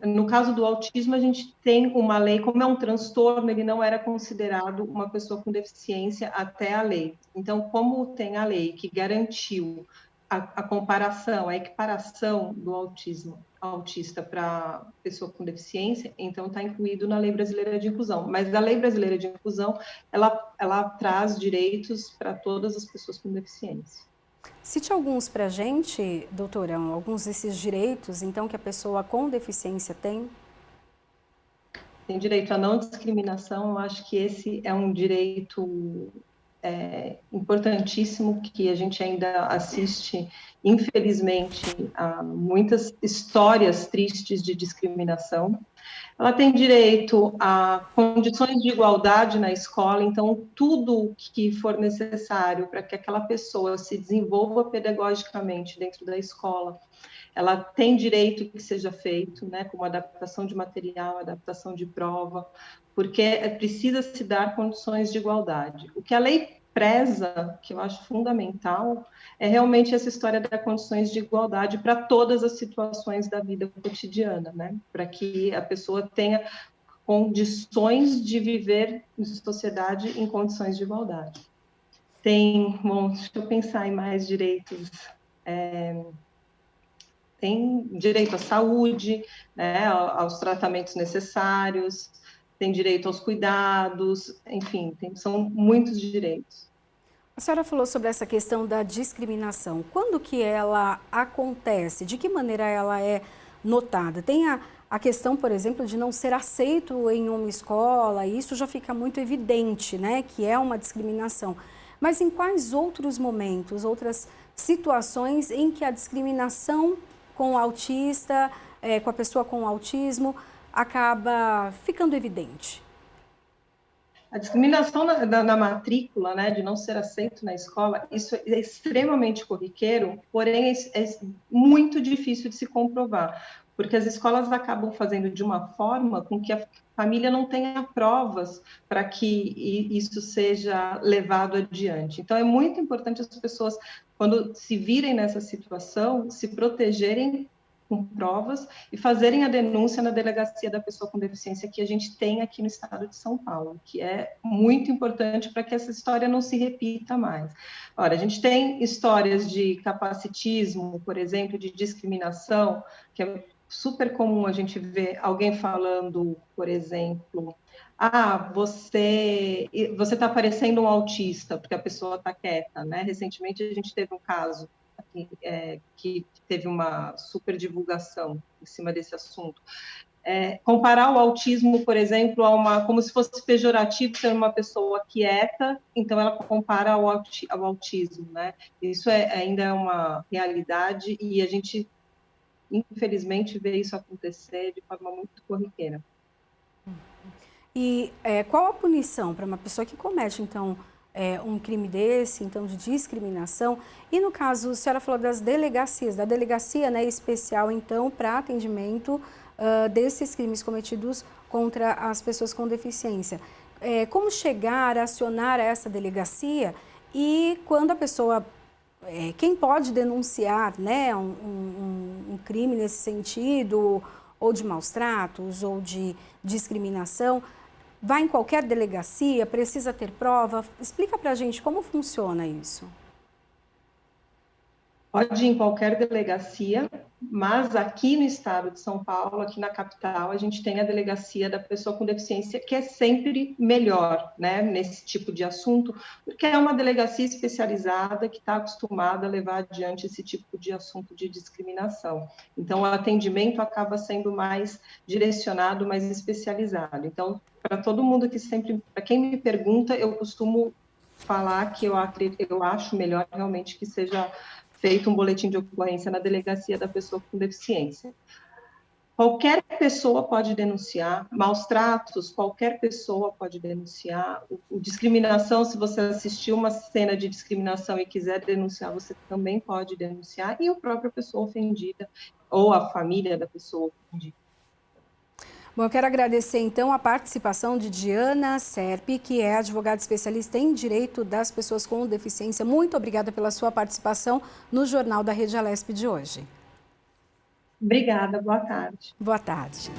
No caso do autismo, a gente tem uma lei, como é um transtorno, ele não era considerado uma pessoa com deficiência até a lei. Então, como tem a lei que garantiu a comparação, a equiparação do autista para pessoa com deficiência, então está incluído na Lei Brasileira de Inclusão. Mas a Lei Brasileira de Inclusão, ela traz direitos para todas as pessoas com deficiência. Cite alguns para a gente, doutora, alguns desses direitos, então, que a pessoa com deficiência tem? Tem direito à não discriminação, eu acho que esse é um direito importantíssimo, que a gente ainda assiste, infelizmente, a muitas histórias tristes de discriminação. Ela tem direito a condições de igualdade na escola, então tudo que for necessário para que aquela pessoa se desenvolva pedagogicamente dentro da escola, ela tem direito que seja feito, né, como adaptação de material, adaptação de prova, porque precisa se dar condições de igualdade. O que a lei preza, que eu acho fundamental, é realmente essa história das condições de igualdade para todas as situações da vida cotidiana, né? Para que a pessoa tenha condições de viver em sociedade em condições de igualdade. Bom, deixa eu pensar em mais direitos. Tem direito à saúde, né, aos tratamentos necessários, tem direito aos cuidados, enfim, são muitos direitos. A senhora falou sobre essa questão da discriminação. Quando que ela acontece? De que maneira ela é notada? Tem a questão, por exemplo, de não ser aceito em uma escola, e isso já fica muito evidente, né, que é uma discriminação. Mas em quais outros momentos, outras situações em que a discriminação com o autista, com a pessoa com autismo, acaba ficando evidente? A discriminação na matrícula, né, de não ser aceito na escola, isso é extremamente corriqueiro, porém é muito difícil de se comprovar, porque as escolas acabam fazendo de uma forma com que a família não tenha provas para que isso seja levado adiante. Então, é muito importante as pessoas, quando se virem nessa situação, se protegerem com provas e fazerem a denúncia na delegacia da pessoa com deficiência que a gente tem aqui no estado de São Paulo, que é muito importante para que essa história não se repita mais. Ora, a gente tem histórias de capacitismo, por exemplo, de discriminação, que é super comum a gente ver alguém falando, por exemplo, você está parecendo um autista, porque a pessoa está quieta, né? Recentemente a gente teve um caso que teve uma super divulgação em cima desse assunto. Comparar o autismo, por exemplo, como se fosse pejorativo ser uma pessoa quieta, então ela compara ao autismo, né? Isso ainda é uma realidade e a gente, infelizmente, vê isso acontecer de forma muito corriqueira. E qual a punição para uma pessoa que comete, então, um crime desse, então, de discriminação? E no caso, a senhora falou das delegacias, da delegacia, né, especial, então, para atendimento desses crimes cometidos contra as pessoas com deficiência. Como chegar, acionar essa delegacia e quando a pessoa, quem pode denunciar, né, um crime nesse sentido, ou de maus tratos, ou de discriminação, vai em qualquer delegacia, precisa ter prova? Explica para a gente como funciona isso. Pode ir em qualquer delegacia, mas aqui no estado de São Paulo, aqui na capital, a gente tem a delegacia da pessoa com deficiência, que é sempre melhor, né, nesse tipo de assunto, porque é uma delegacia especializada que está acostumada a levar adiante esse tipo de assunto de discriminação. Então, o atendimento acaba sendo mais direcionado, mais especializado. Então, para todo mundo que sempre, para quem me pergunta, eu costumo falar que eu acho melhor realmente que seja feito um boletim de ocorrência na delegacia da pessoa com deficiência. Qualquer pessoa pode denunciar, maus tratos, qualquer pessoa pode denunciar, discriminação, se você assistiu uma cena de discriminação e quiser denunciar, você também pode denunciar, e a própria pessoa ofendida, ou a família da pessoa ofendida. Bom, eu quero agradecer, então, a participação de Diana Serpi, que é advogada especialista em direito das pessoas com deficiência. Muito obrigada pela sua participação no Jornal da Rede Alesp de hoje. Obrigada, boa tarde. Boa tarde.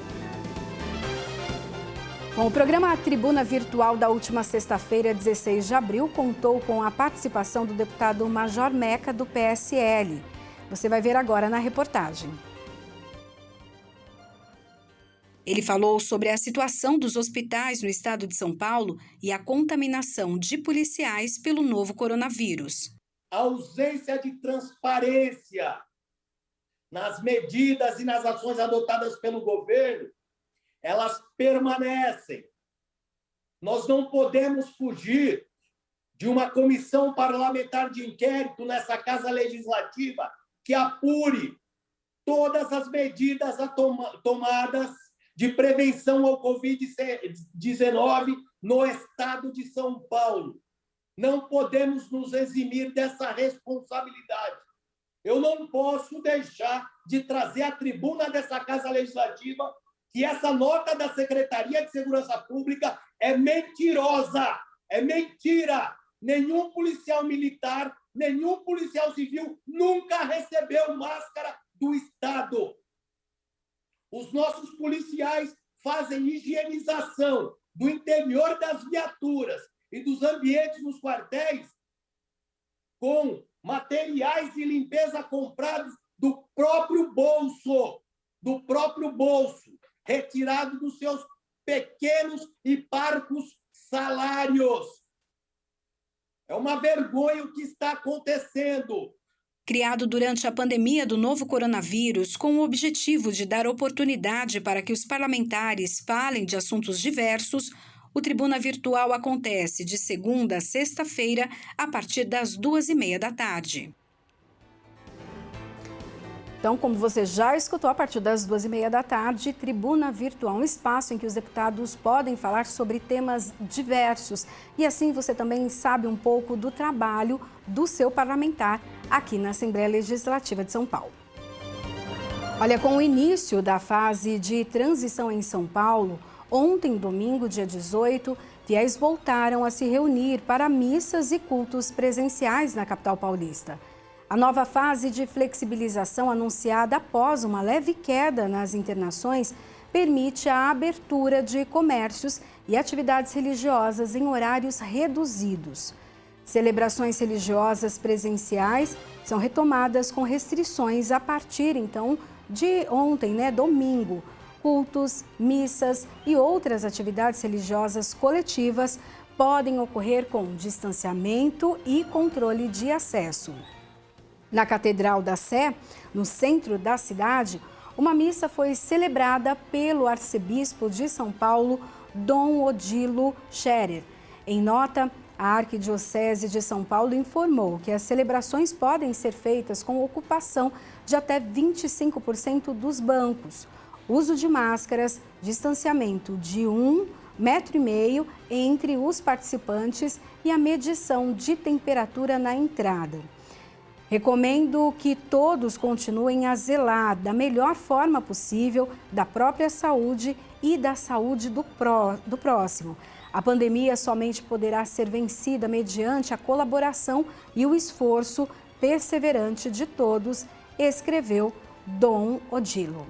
Bom, o programa Tribuna Virtual da última sexta-feira, 16 de abril, contou com a participação do deputado Major Meca, do PSL. Você vai ver agora na reportagem. Ele falou sobre a situação dos hospitais no estado de São Paulo e a contaminação de policiais pelo novo coronavírus. A ausência de transparência nas medidas e nas ações adotadas pelo governo, elas permanecem. Nós não podemos fugir de uma comissão parlamentar de inquérito nessa Casa Legislativa que apure todas as medidas tomadas de prevenção ao Covid-19 no estado de São Paulo. Não podemos nos eximir dessa responsabilidade. Eu não posso deixar de trazer à tribuna dessa Casa Legislativa que essa nota da Secretaria de Segurança Pública é mentirosa, é mentira. Nenhum policial militar, nenhum policial civil nunca recebeu máscara do Estado. Os nossos policiais fazem higienização do interior das viaturas e dos ambientes nos quartéis com materiais de limpeza comprados do próprio bolso, retirado dos seus pequenos e parcos salários. É uma vergonha o que está acontecendo. Criado durante a pandemia do novo coronavírus, com o objetivo de dar oportunidade para que os parlamentares falem de assuntos diversos, o Tribuna Virtual acontece de segunda a sexta-feira, a partir das 2h30 da tarde. Então, como você já escutou, a partir das 2h30 da tarde, Tribuna Virtual, um espaço em que os deputados podem falar sobre temas diversos. E assim você também sabe um pouco do trabalho do seu parlamentar aqui na Assembleia Legislativa de São Paulo. Olha, com o início da fase de transição em São Paulo, ontem, domingo, dia 18, fiéis voltaram a se reunir para missas e cultos presenciais na capital paulista. A nova fase de flexibilização anunciada após uma leve queda nas internações permite a abertura de comércios e atividades religiosas em horários reduzidos. Celebrações religiosas presenciais são retomadas com restrições a partir, então, de ontem, domingo. Cultos, missas e outras atividades religiosas coletivas podem ocorrer com distanciamento e controle de acesso. Na Catedral da Sé, no centro da cidade, uma missa foi celebrada pelo arcebispo de São Paulo, Dom Odilo Scherer. Em nota, a Arquidiocese de São Paulo informou que as celebrações podem ser feitas com ocupação de até 25% dos bancos, uso de máscaras, distanciamento de 1,5 metro entre os participantes e a medição de temperatura na entrada. Recomendo que todos continuem a zelar da melhor forma possível da própria saúde e da saúde do próximo. A pandemia somente poderá ser vencida mediante a colaboração e o esforço perseverante de todos, escreveu Dom Odilo.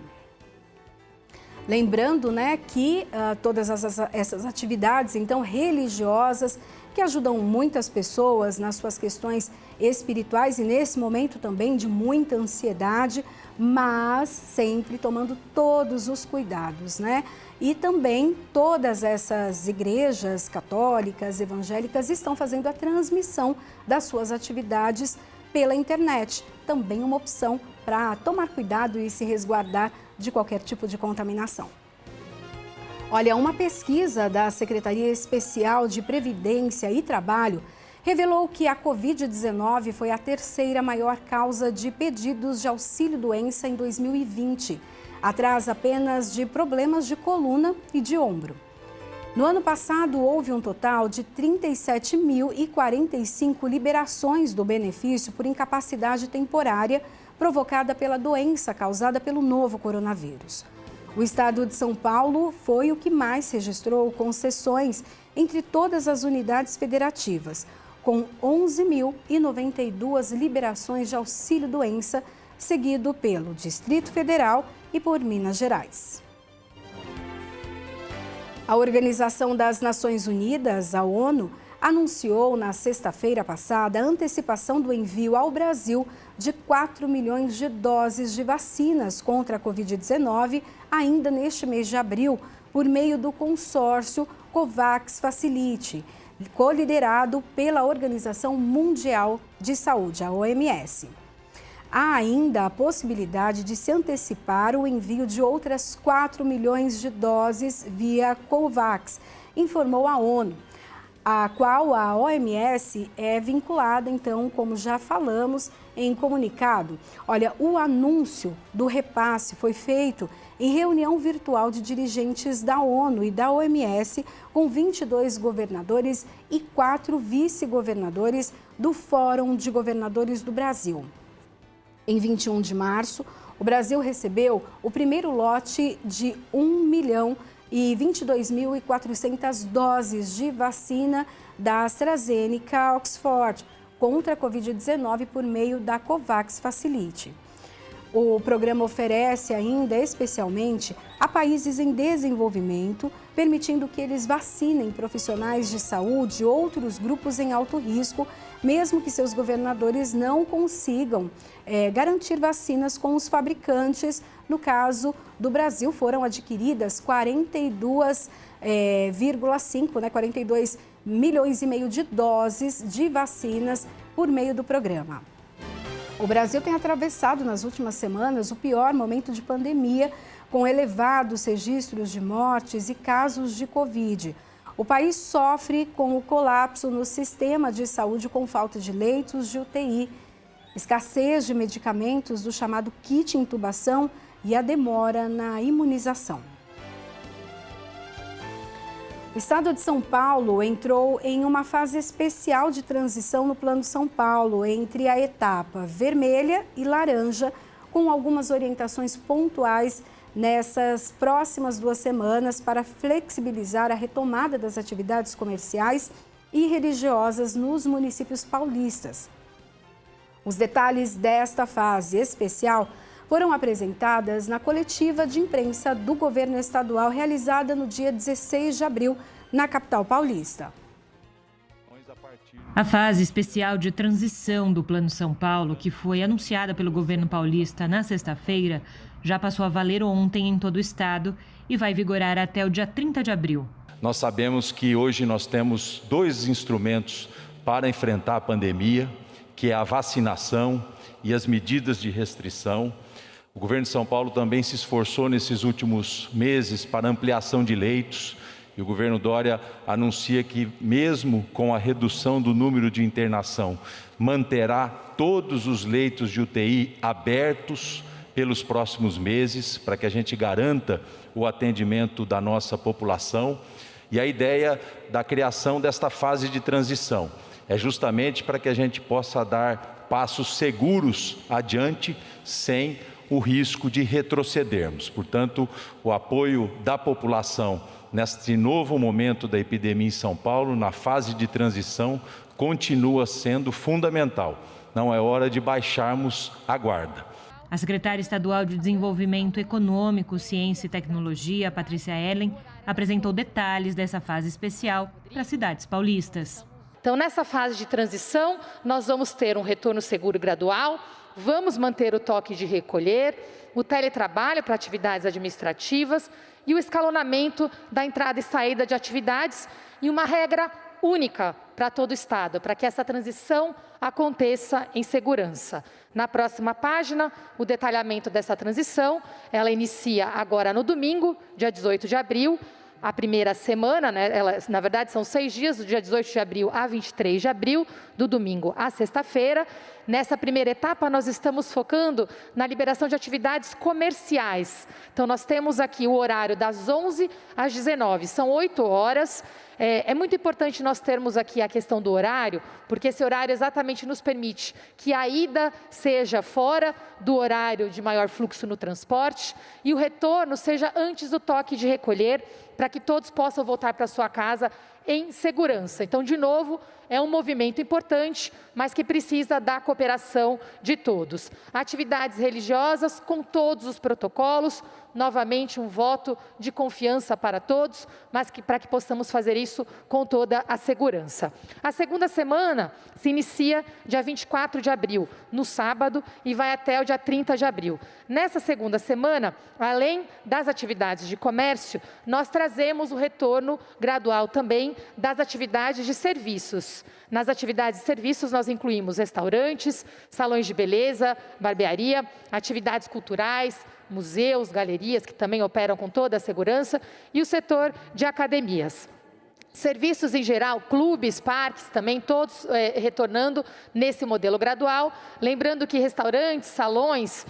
Lembrando, que todas essas atividades, então, religiosas que ajudam muitas pessoas nas suas questões espirituais e nesse momento também de muita ansiedade, mas sempre tomando todos os cuidados, né? E também todas essas igrejas católicas, evangélicas estão fazendo a transmissão das suas atividades pela internet. Também uma opção para tomar cuidado e se resguardar de qualquer tipo de contaminação. Olha, uma pesquisa da Secretaria Especial de Previdência e Trabalho revelou que a Covid-19 foi a terceira maior causa de pedidos de auxílio-doença em 2020, atrás apenas de problemas de coluna e de ombro. No ano passado, houve um total de 37.045 liberações do benefício por incapacidade temporária provocada pela doença causada pelo novo coronavírus. O estado de São Paulo foi o que mais registrou concessões entre todas as unidades federativas, com 11.092 liberações de auxílio-doença, seguido pelo Distrito Federal e por Minas Gerais. A Organização das Nações Unidas, a ONU, anunciou na sexta-feira passada a antecipação do envio ao Brasil de 4 milhões de doses de vacinas contra a Covid-19 ainda neste mês de abril, por meio do consórcio COVAX Facility, coliderado pela Organização Mundial de Saúde, a OMS. Há ainda a possibilidade de se antecipar o envio de outras 4 milhões de doses via COVAX, informou a ONU, a qual a OMS é vinculada, então, como já falamos, em comunicado. Olha, o anúncio do repasse foi feito em reunião virtual de dirigentes da ONU e da OMS, com 22 governadores e 4 vice-governadores do Fórum de Governadores do Brasil. Em 21 de março, o Brasil recebeu o primeiro lote de 1.022.400 doses de vacina da AstraZeneca Oxford contra a Covid-19 por meio da COVAX Facility. O programa oferece ainda especialmente a países em desenvolvimento, permitindo que eles vacinem profissionais de saúde e outros grupos em alto risco, mesmo que seus governadores não consigam garantir vacinas com os fabricantes. No caso do Brasil, foram adquiridas 42 milhões e meio de doses de vacinas por meio do programa. O Brasil tem atravessado nas últimas semanas o pior momento de pandemia, com elevados registros de mortes e casos de Covid. O país sofre com o colapso no sistema de saúde com falta de leitos de UTI, escassez de medicamentos do chamado kit intubação e a demora na imunização. O estado de São Paulo entrou em uma fase especial de transição no Plano São Paulo, entre a etapa vermelha e laranja, com algumas orientações pontuais nessas próximas 2 semanas para flexibilizar a retomada das atividades comerciais e religiosas nos municípios paulistas. Os detalhes desta fase especial foram apresentadas na coletiva de imprensa do governo estadual realizada no dia 16 de abril, na capital paulista. A fase especial de transição do Plano São Paulo, que foi anunciada pelo governo paulista na sexta-feira, já passou a valer ontem em todo o estado e vai vigorar até o dia 30 de abril. Nós sabemos que hoje nós temos 2 instrumentos para enfrentar a pandemia, que é a vacinação e as medidas de restrição. O governo de São Paulo também se esforçou nesses últimos meses para ampliação de leitos, e o governo Dória anuncia que, mesmo com a redução do número de internação, manterá todos os leitos de UTI abertos pelos próximos meses, para que a gente garanta o atendimento da nossa população. E a ideia da criação desta fase de transição é justamente para que a gente possa dar passos seguros adiante, sem o risco de retrocedermos. Portanto, o apoio da população neste novo momento da epidemia em São Paulo, na fase de transição, continua sendo fundamental. Não é hora de baixarmos a guarda. A secretária estadual de Desenvolvimento Econômico, Ciência e Tecnologia, Patrícia Ellen, apresentou detalhes dessa fase especial para as cidades paulistas. Então, nessa fase de transição, nós vamos ter um retorno seguro e gradual, vamos manter o toque de recolher, o teletrabalho para atividades administrativas e o escalonamento da entrada e saída de atividades e uma regra única para todo o Estado, para que essa transição aconteça em segurança. Na próxima página, o detalhamento dessa transição, ela inicia agora no domingo, dia 18 de abril, a primeira semana, né, na verdade são 6 dias, do dia 18 de abril a 23 de abril, do domingo à sexta-feira. Nessa primeira etapa, nós estamos focando na liberação de atividades comerciais. Então, nós temos aqui o horário das 11 às 19, são 8 horas. É muito importante nós termos aqui a questão do horário, porque esse horário exatamente nos permite que a ida seja fora do horário de maior fluxo no transporte e o retorno seja antes do toque de recolher, para que todos possam voltar para sua casa em segurança. Então, de novo, é um movimento importante, mas que precisa da cooperação de todos. Atividades religiosas com todos os protocolos, novamente um voto de confiança para todos, mas para que possamos fazer isso com toda a segurança. A segunda semana se inicia dia 24 de abril, no sábado, e vai até o dia 30 de abril. Nessa segunda semana, além das atividades de comércio, nós trazemos o retorno gradual também das atividades de serviços. Nas atividades de serviços, nós incluímos restaurantes, salões de beleza, barbearia, atividades culturais, museus, galerias, que também operam com toda a segurança, e o setor de academias. Serviços em geral, clubes, parques, também todos retornando nesse modelo gradual. Lembrando que restaurantes, salões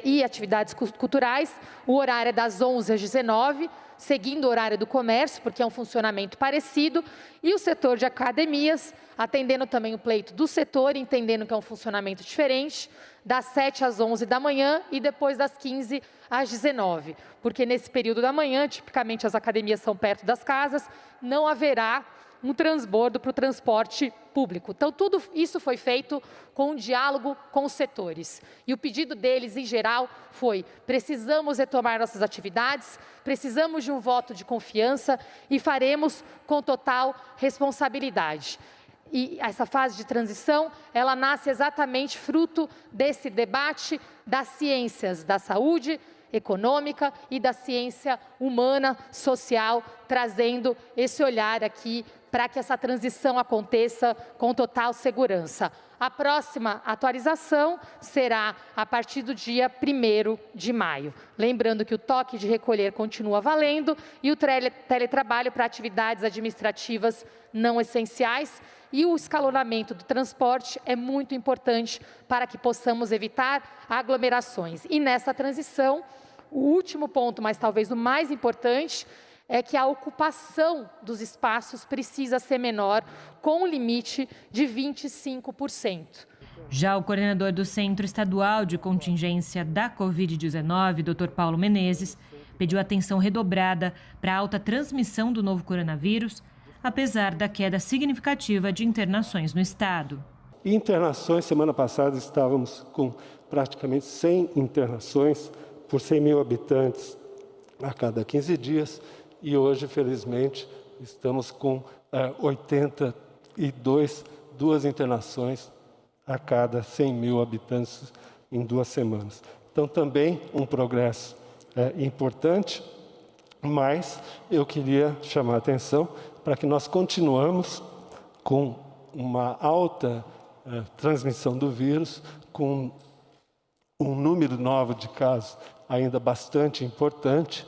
e atividades culturais, o horário é das 11 às 19, seguindo o horário do comércio, porque é um funcionamento parecido, e o setor de academias, atendendo também o pleito do setor, entendendo que é um funcionamento diferente, das 7 às 11 da manhã e depois das 15 às 19, porque nesse período da manhã, tipicamente as academias são perto das casas, não haverá um transbordo para o transporte público. Então, tudo isso foi feito com um diálogo com os setores. E o pedido deles, em geral, foi: precisamos retomar nossas atividades, precisamos de um voto de confiança e faremos com total responsabilidade. E essa fase de transição, ela nasce exatamente fruto desse debate das ciências da saúde, econômica e da ciência humana, social, trazendo esse olhar aqui para que essa transição aconteça com total segurança. A próxima atualização será a partir do dia 1º de maio. Lembrando que o toque de recolher continua valendo e o teletrabalho para atividades administrativas não essenciais, e o escalonamento do transporte é muito importante para que possamos evitar aglomerações. E nessa transição, o último ponto, mas talvez o mais importante, é que a ocupação dos espaços precisa ser menor, com um limite de 25%. Já o coordenador do Centro Estadual de Contingência da Covid-19, Dr. Paulo Menezes, pediu atenção redobrada para a alta transmissão do novo coronavírus, apesar da queda significativa de internações no estado. Internações, semana passada estávamos com praticamente 100 internações por 100 mil habitantes a cada 15 dias, e hoje, felizmente, estamos com 82 internações a cada 100 mil habitantes em 2 semanas. Então, também um progresso importante, mas eu queria chamar a atenção para que nós continuamos com uma alta transmissão do vírus, com um número novo de casos ainda bastante importante.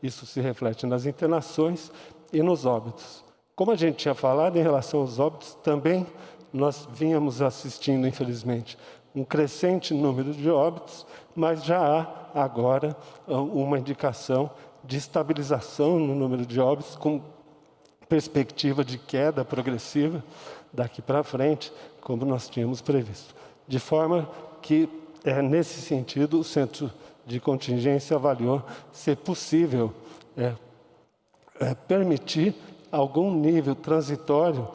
Isso se reflete nas internações e nos óbitos. Como a gente tinha falado em relação aos óbitos, também nós vínhamos assistindo, infelizmente, um crescente número de óbitos, mas já há agora uma indicação de estabilização no número de óbitos, com perspectiva de queda progressiva daqui para frente, como nós tínhamos previsto. De forma que, nesse sentido, o Centro de Contingência avaliou ser possível permitir algum nível transitório,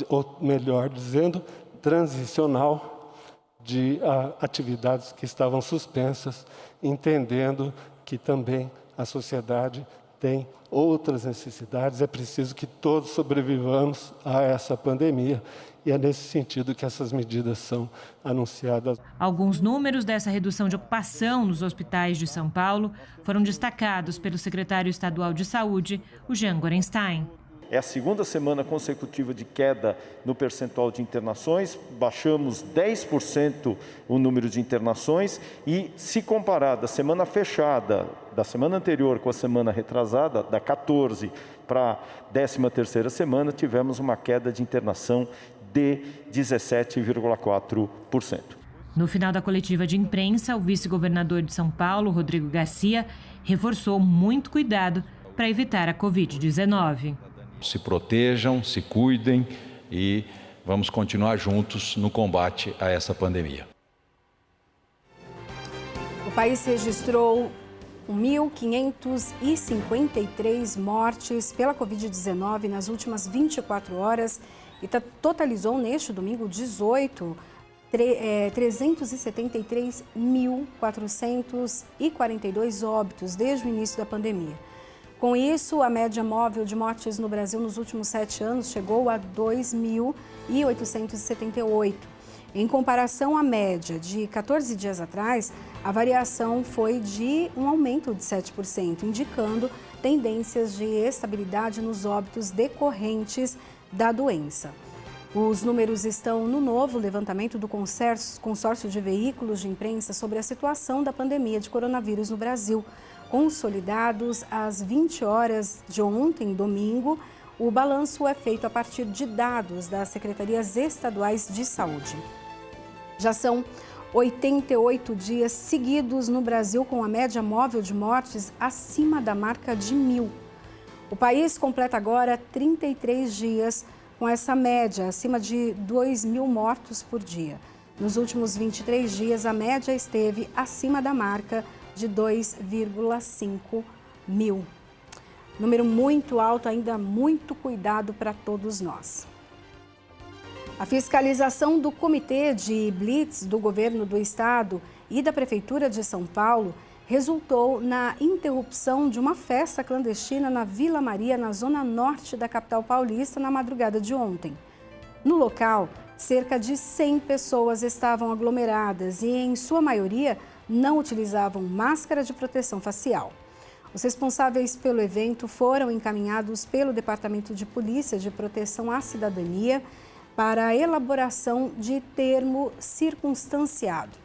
ou melhor dizendo, transicional, de atividades que estavam suspensas, entendendo que também a sociedade tem outras necessidades. É preciso que todos sobrevivamos a essa pandemia. E é nesse sentido que essas medidas são anunciadas. Alguns números dessa redução de ocupação nos hospitais de São Paulo foram destacados pelo secretário estadual de Saúde, o Jean Gorenstein. É a segunda semana consecutiva de queda no percentual de internações, baixamos 10% o número de internações e, se comparar da semana fechada, da semana anterior com a semana retrasada, da 14 para a 13ª semana, tivemos uma queda de internação de 17,4%. No final da coletiva de imprensa, o vice-governador de São Paulo, Rodrigo Garcia, reforçou muito cuidado para evitar a Covid-19. Se protejam, se cuidem e vamos continuar juntos no combate a essa pandemia. O país registrou 1.553 mortes pela Covid-19 nas últimas 24 horas e totalizou neste domingo 373.442 óbitos desde o início da pandemia. Com isso, a média móvel de mortes no Brasil nos últimos 7 anos chegou a 2.878. Em comparação à média de 14 dias atrás, a variação foi de um aumento de 7%, indicando tendências de estabilidade nos óbitos decorrentes da doença. Os números estão no novo levantamento do consórcio de veículos de imprensa sobre a situação da pandemia de coronavírus no Brasil. Consolidados às 20 horas de ontem, domingo, o balanço é feito a partir de dados das secretarias estaduais de saúde. Já são 88 dias seguidos no Brasil com a média móvel de mortes acima da marca de 1.000. O país completa agora 33 dias com essa média acima de 2.000 mortos por dia. Nos últimos 23 dias, a média esteve acima da marca de 2,5 mil. Número muito alto, ainda muito cuidado para todos nós. A fiscalização do Comitê de Blitz do Governo do Estado e da Prefeitura de São Paulo resultou na interrupção de uma festa clandestina na Vila Maria, na zona norte da capital paulista, na madrugada de ontem. No local, cerca de 100 pessoas estavam aglomeradas e, em sua maioria, não utilizavam máscara de proteção facial. Os responsáveis pelo evento foram encaminhados pelo Departamento de Polícia de Proteção à Cidadania para a elaboração de termo circunstanciado.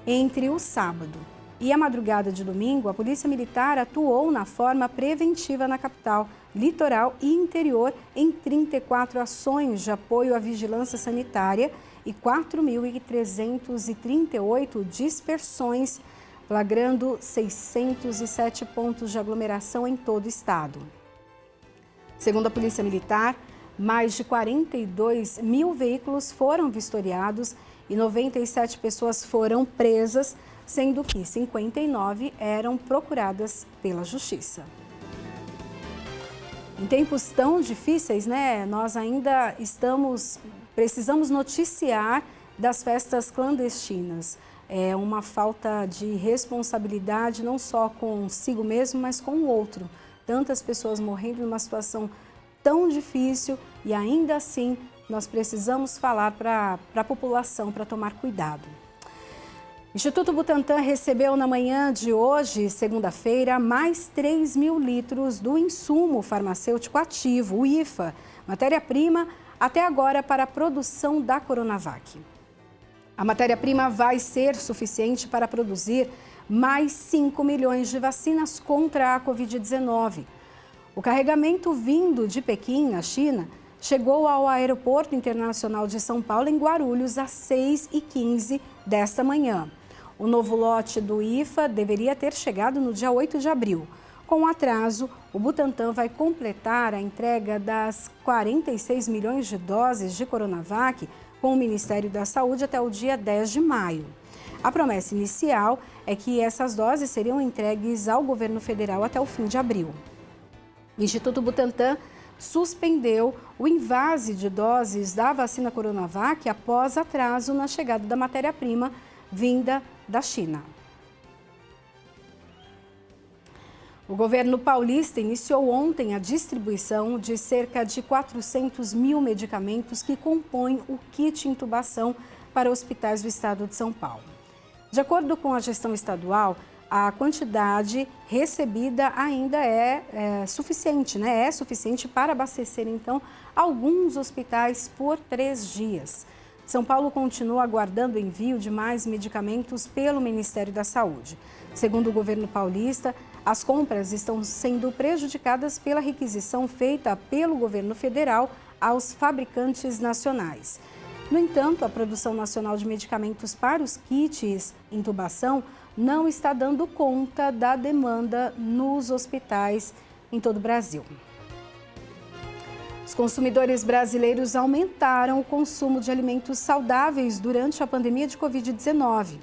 Entre o sábado e a madrugada de domingo, a Polícia Militar atuou na forma preventiva na capital, litoral e interior em 34 ações de apoio à vigilância sanitária e 4.338 dispersões, flagrando 607 pontos de aglomeração em todo o estado. Segundo a Polícia Militar, mais de 42 mil veículos foram vistoriados e 97 pessoas foram presas, sendo que 59 eram procuradas pela Justiça. Em tempos tão difíceis, nós ainda precisamos noticiar das festas clandestinas. É uma falta de responsabilidade não só consigo mesmo, mas com o outro. Tantas pessoas morrendo numa situação tão difícil e ainda assim nós precisamos falar para a população para tomar cuidado. O Instituto Butantan recebeu na manhã de hoje, segunda-feira, mais 3.000 litros do insumo farmacêutico ativo, o IFA, matéria-prima até agora para a produção da Coronavac. A matéria-prima vai ser suficiente para produzir mais 5 milhões de vacinas contra a Covid-19. O carregamento vindo de Pequim, na China, chegou ao Aeroporto Internacional de São Paulo, em Guarulhos, às 6h15 desta manhã. O novo lote do IFA deveria ter chegado no dia 8 de abril. Com o atraso, o Butantan vai completar a entrega das 46 milhões de doses de Coronavac com o Ministério da Saúde até o dia 10 de maio. A promessa inicial é que essas doses seriam entregues ao governo federal até o fim de abril. O Instituto Butantan suspendeu o invase de doses da vacina Coronavac após atraso na chegada da matéria-prima vinda da China. O governo paulista iniciou ontem a distribuição de cerca de 400 mil medicamentos que compõem o kit intubação para hospitais do estado de São Paulo. De acordo com a gestão estadual, a quantidade recebida ainda é suficiente, né? É suficiente para abastecer, então, alguns hospitais por 3 dias. São Paulo continua aguardando o envio de mais medicamentos pelo Ministério da Saúde. Segundo o governo paulista, as compras estão sendo prejudicadas pela requisição feita pelo governo federal aos fabricantes nacionais. No entanto, a produção nacional de medicamentos para os kits intubação não está dando conta da demanda nos hospitais em todo o Brasil. Os consumidores brasileiros aumentaram o consumo de alimentos saudáveis durante a pandemia de Covid-19.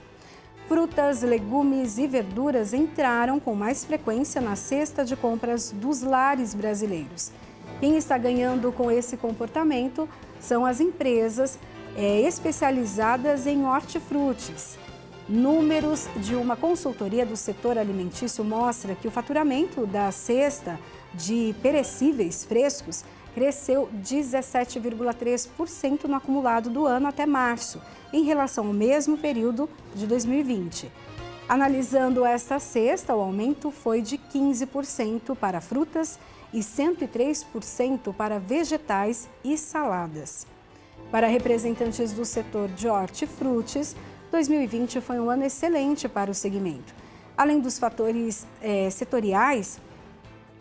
Frutas, legumes e verduras entraram com mais frequência na cesta de compras dos lares brasileiros. Quem está ganhando com esse comportamento são as empresas especializadas em hortifrutis. Números de uma consultoria do setor alimentício mostram que o faturamento da cesta de perecíveis frescos cresceu 17,3% no acumulado do ano até março, em relação ao mesmo período de 2020. Analisando esta cesta, o aumento foi de 15% para frutas e 103% para vegetais e saladas. Para representantes do setor de hortifrutis, 2020 foi um ano excelente para o segmento. Além dos fatores setoriais,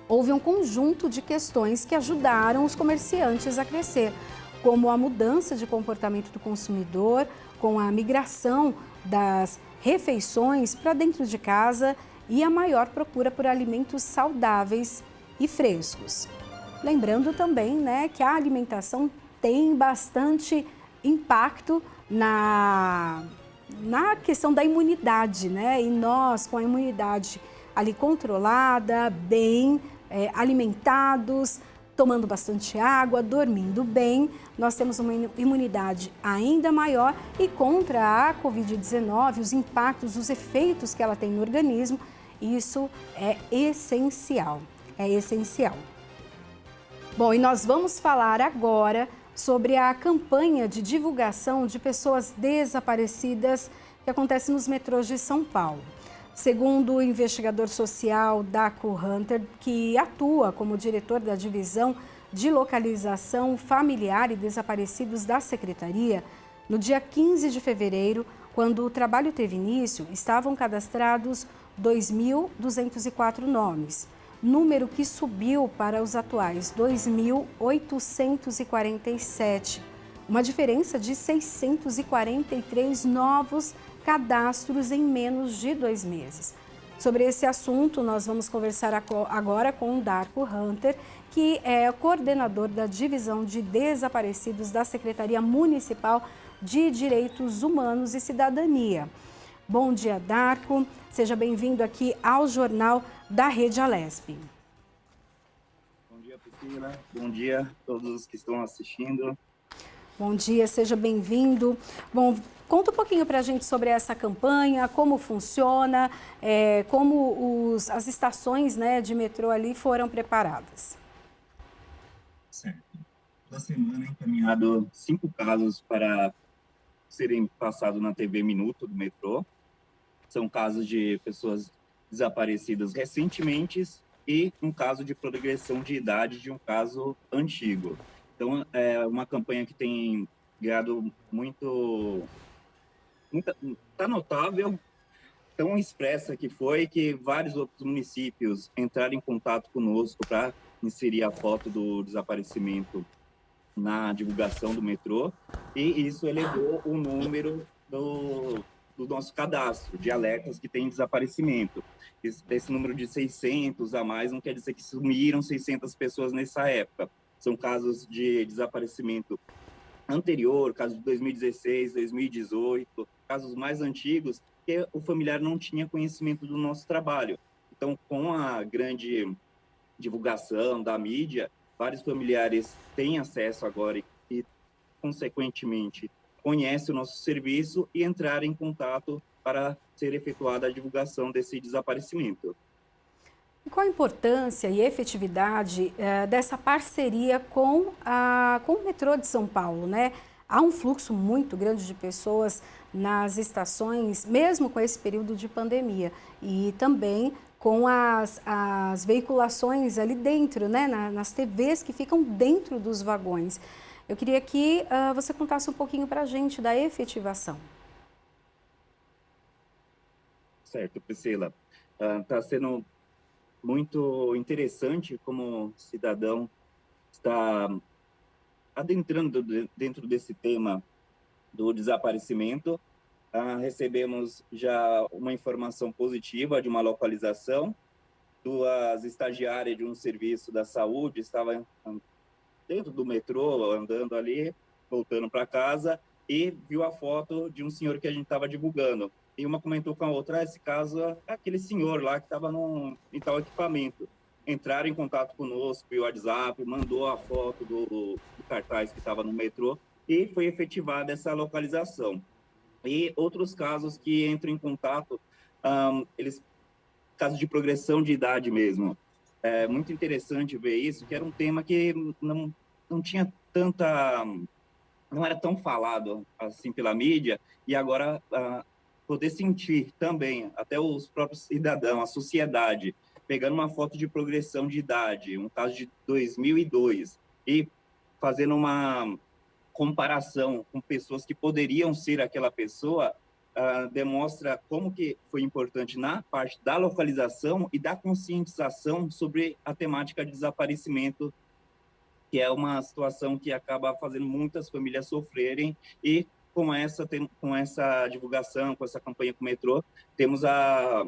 houve um conjunto de questões que ajudaram os comerciantes a crescer, como a mudança de comportamento do consumidor, com a migração das refeições para dentro de casa e a maior procura por alimentos saudáveis e frescos. Lembrando também, né, que a alimentação tem bastante impacto na questão da imunidade, né? E nós, com a imunidade ali controlada, bem alimentados, tomando bastante água, dormindo bem, nós temos uma imunidade ainda maior e contra a Covid-19, os impactos, os efeitos que ela tem no organismo, isso é essencial, Bom, e nós vamos falar agora sobre a campanha de divulgação de pessoas desaparecidas que acontece nos metrôs de São Paulo. Segundo o investigador social Darko Hunter, que atua como diretor da Divisão de Localização Familiar e Desaparecidos da Secretaria, no dia 15 de fevereiro, quando o trabalho teve início, estavam cadastrados 2.204 nomes, número que subiu para os atuais 2.847, uma diferença de 643 novos cadastros em menos de 2 meses. Sobre esse assunto, nós vamos conversar agora com o Darko Hunter, que é coordenador da Divisão de Desaparecidos da Secretaria Municipal de Direitos Humanos e Cidadania. Bom dia, Darko. Seja bem-vindo aqui ao Jornal da Rede Alesp. Bom dia, Priscila. Bom dia a todos os que estão assistindo. Bom dia, seja bem-vindo. Bom, conta um pouquinho para a gente sobre essa campanha, como funciona, como as estações, né, de metrô ali foram preparadas. Certo. Toda semana é encaminhado 5 casos para serem passados na TV Minuto do metrô. São casos de pessoas desaparecidas recentemente e um caso de progressão de idade de um caso antigo. Então, é uma campanha que tem ganhado está notável, tão expressa que foi que vários outros municípios entraram em contato conosco para inserir a foto do desaparecimento na divulgação do metrô, e isso elevou o número do nosso cadastro de alertas que tem desaparecimento. Esse número de 600 a mais não quer dizer que sumiram 600 pessoas nessa época. São casos de desaparecimento anterior, casos de 2016, 2018, casos mais antigos, que o familiar não tinha conhecimento do nosso trabalho. Então, com a grande divulgação da mídia, vários familiares têm acesso agora e consequentemente, conhecem o nosso serviço e entraram em contato para ser efetuada a divulgação desse desaparecimento. E qual a importância e efetividade dessa parceria com o metrô de São Paulo, né? Há um fluxo muito grande de pessoas nas estações, mesmo com esse período de pandemia, e também com as veiculações ali dentro, né? Nas TVs que ficam dentro dos vagões. Eu queria que você contasse um pouquinho para a gente da efetivação. Certo, Priscila. Está sendo muito interessante como cidadão está adentrando dentro desse tema do desaparecimento. Recebemos já uma informação positiva de uma localização. 2 estagiárias de um serviço da saúde estavam dentro do metrô, andando ali, voltando para casa, e viu a foto de um senhor que a gente estava divulgando. E uma comentou com a outra, esse caso é aquele senhor lá que estava em tal equipamento. Entraram em contato conosco via WhatsApp, mandou a foto do cartaz que estava no metrô e foi efetivada essa localização. E outros casos que entram em contato, casos de progressão de idade mesmo. É muito interessante ver isso, que era um tema que não tinha não era tão falado assim pela mídia, e agora poder sentir também, até os próprios cidadãos, a sociedade, pegando uma foto de progressão de idade, um caso de 2002, e fazendo uma comparação com pessoas que poderiam ser aquela pessoa, demonstra como que foi importante na parte da localização e da conscientização sobre a temática de desaparecimento, que é uma situação que acaba fazendo muitas famílias sofrerem, e com essa divulgação, com essa campanha com o metrô, temos a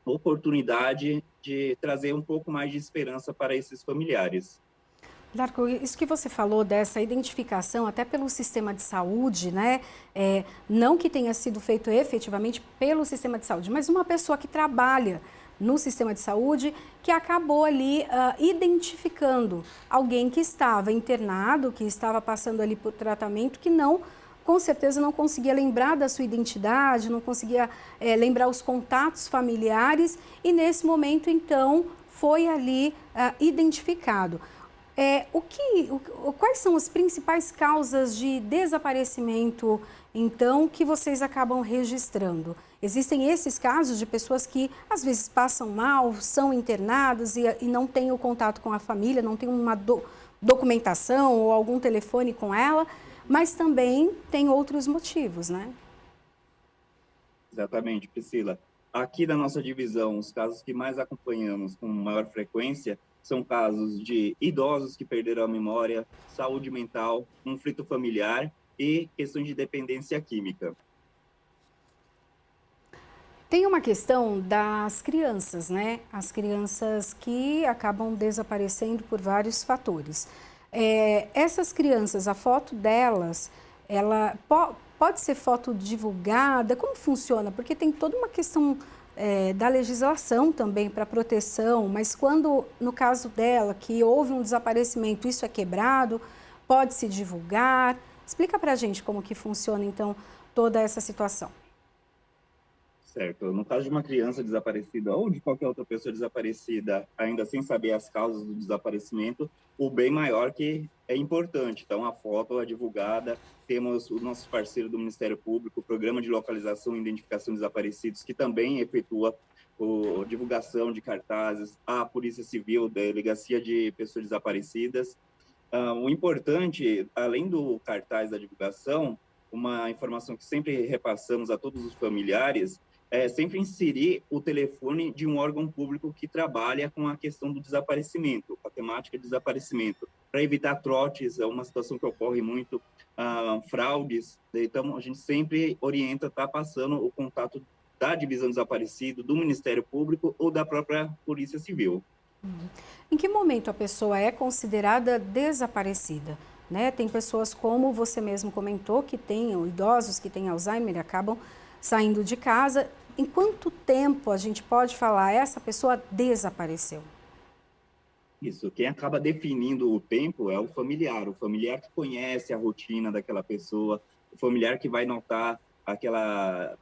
oportunidade de trazer um pouco mais de esperança para esses familiares. Darco, isso que você falou dessa identificação até pelo sistema de saúde, né? Não que tenha sido feito efetivamente pelo sistema de saúde, mas uma pessoa que trabalha no sistema de saúde que acabou ali identificando alguém que estava internado, que estava passando ali por tratamento, que com certeza não conseguia lembrar da sua identidade, não conseguia lembrar os contatos familiares, e nesse momento, então, foi ali identificado. Quais são as principais causas de desaparecimento, então, que vocês acabam registrando? Existem esses casos de pessoas que, às vezes, passam mal, são internadas e não têm o contato com a família, não tem uma documentação ou algum telefone com ela, mas também tem outros motivos, né? Exatamente, Priscila. Aqui da nossa divisão, os casos que mais acompanhamos com maior frequência são casos de idosos que perderam a memória, saúde mental, conflito familiar e questões de dependência química. Tem uma questão das crianças, né? As crianças que acabam desaparecendo por vários fatores. Essas crianças, a foto delas, ela pode ser foto divulgada? Como funciona? Porque tem toda uma questão da legislação também para proteção, mas quando, no caso dela, que houve um desaparecimento, isso é quebrado, pode-se divulgar? Explica para a gente como que funciona, então, toda essa situação. Certo. No caso de uma criança desaparecida ou de qualquer outra pessoa desaparecida, ainda sem saber as causas do desaparecimento, o bem maior que é importante. Então, a foto é divulgada, temos o nosso parceiro do Ministério Público, o Programa de Localização e Identificação de Desaparecidos, que também efetua a divulgação de cartazes, a Polícia Civil, Delegacia de Pessoas Desaparecidas. O importante, além do cartaz da divulgação, uma informação que sempre repassamos a todos os familiares, é sempre inserir o telefone de um órgão público que trabalha com a questão do desaparecimento, a temática de desaparecimento, para evitar trotes, é uma situação que ocorre muito, fraudes. Então, a gente sempre orienta, tá passando o contato da Divisão Desaparecido, do Ministério Público ou da própria Polícia Civil. Em que momento a pessoa é considerada desaparecida? Né? Tem pessoas, como você mesmo comentou, que tenham idosos que têm Alzheimer e acabam saindo de casa. Em quanto tempo a gente pode falar essa pessoa desapareceu? Isso, quem acaba definindo o tempo é o familiar que conhece a rotina daquela pessoa, o familiar que vai notar aquela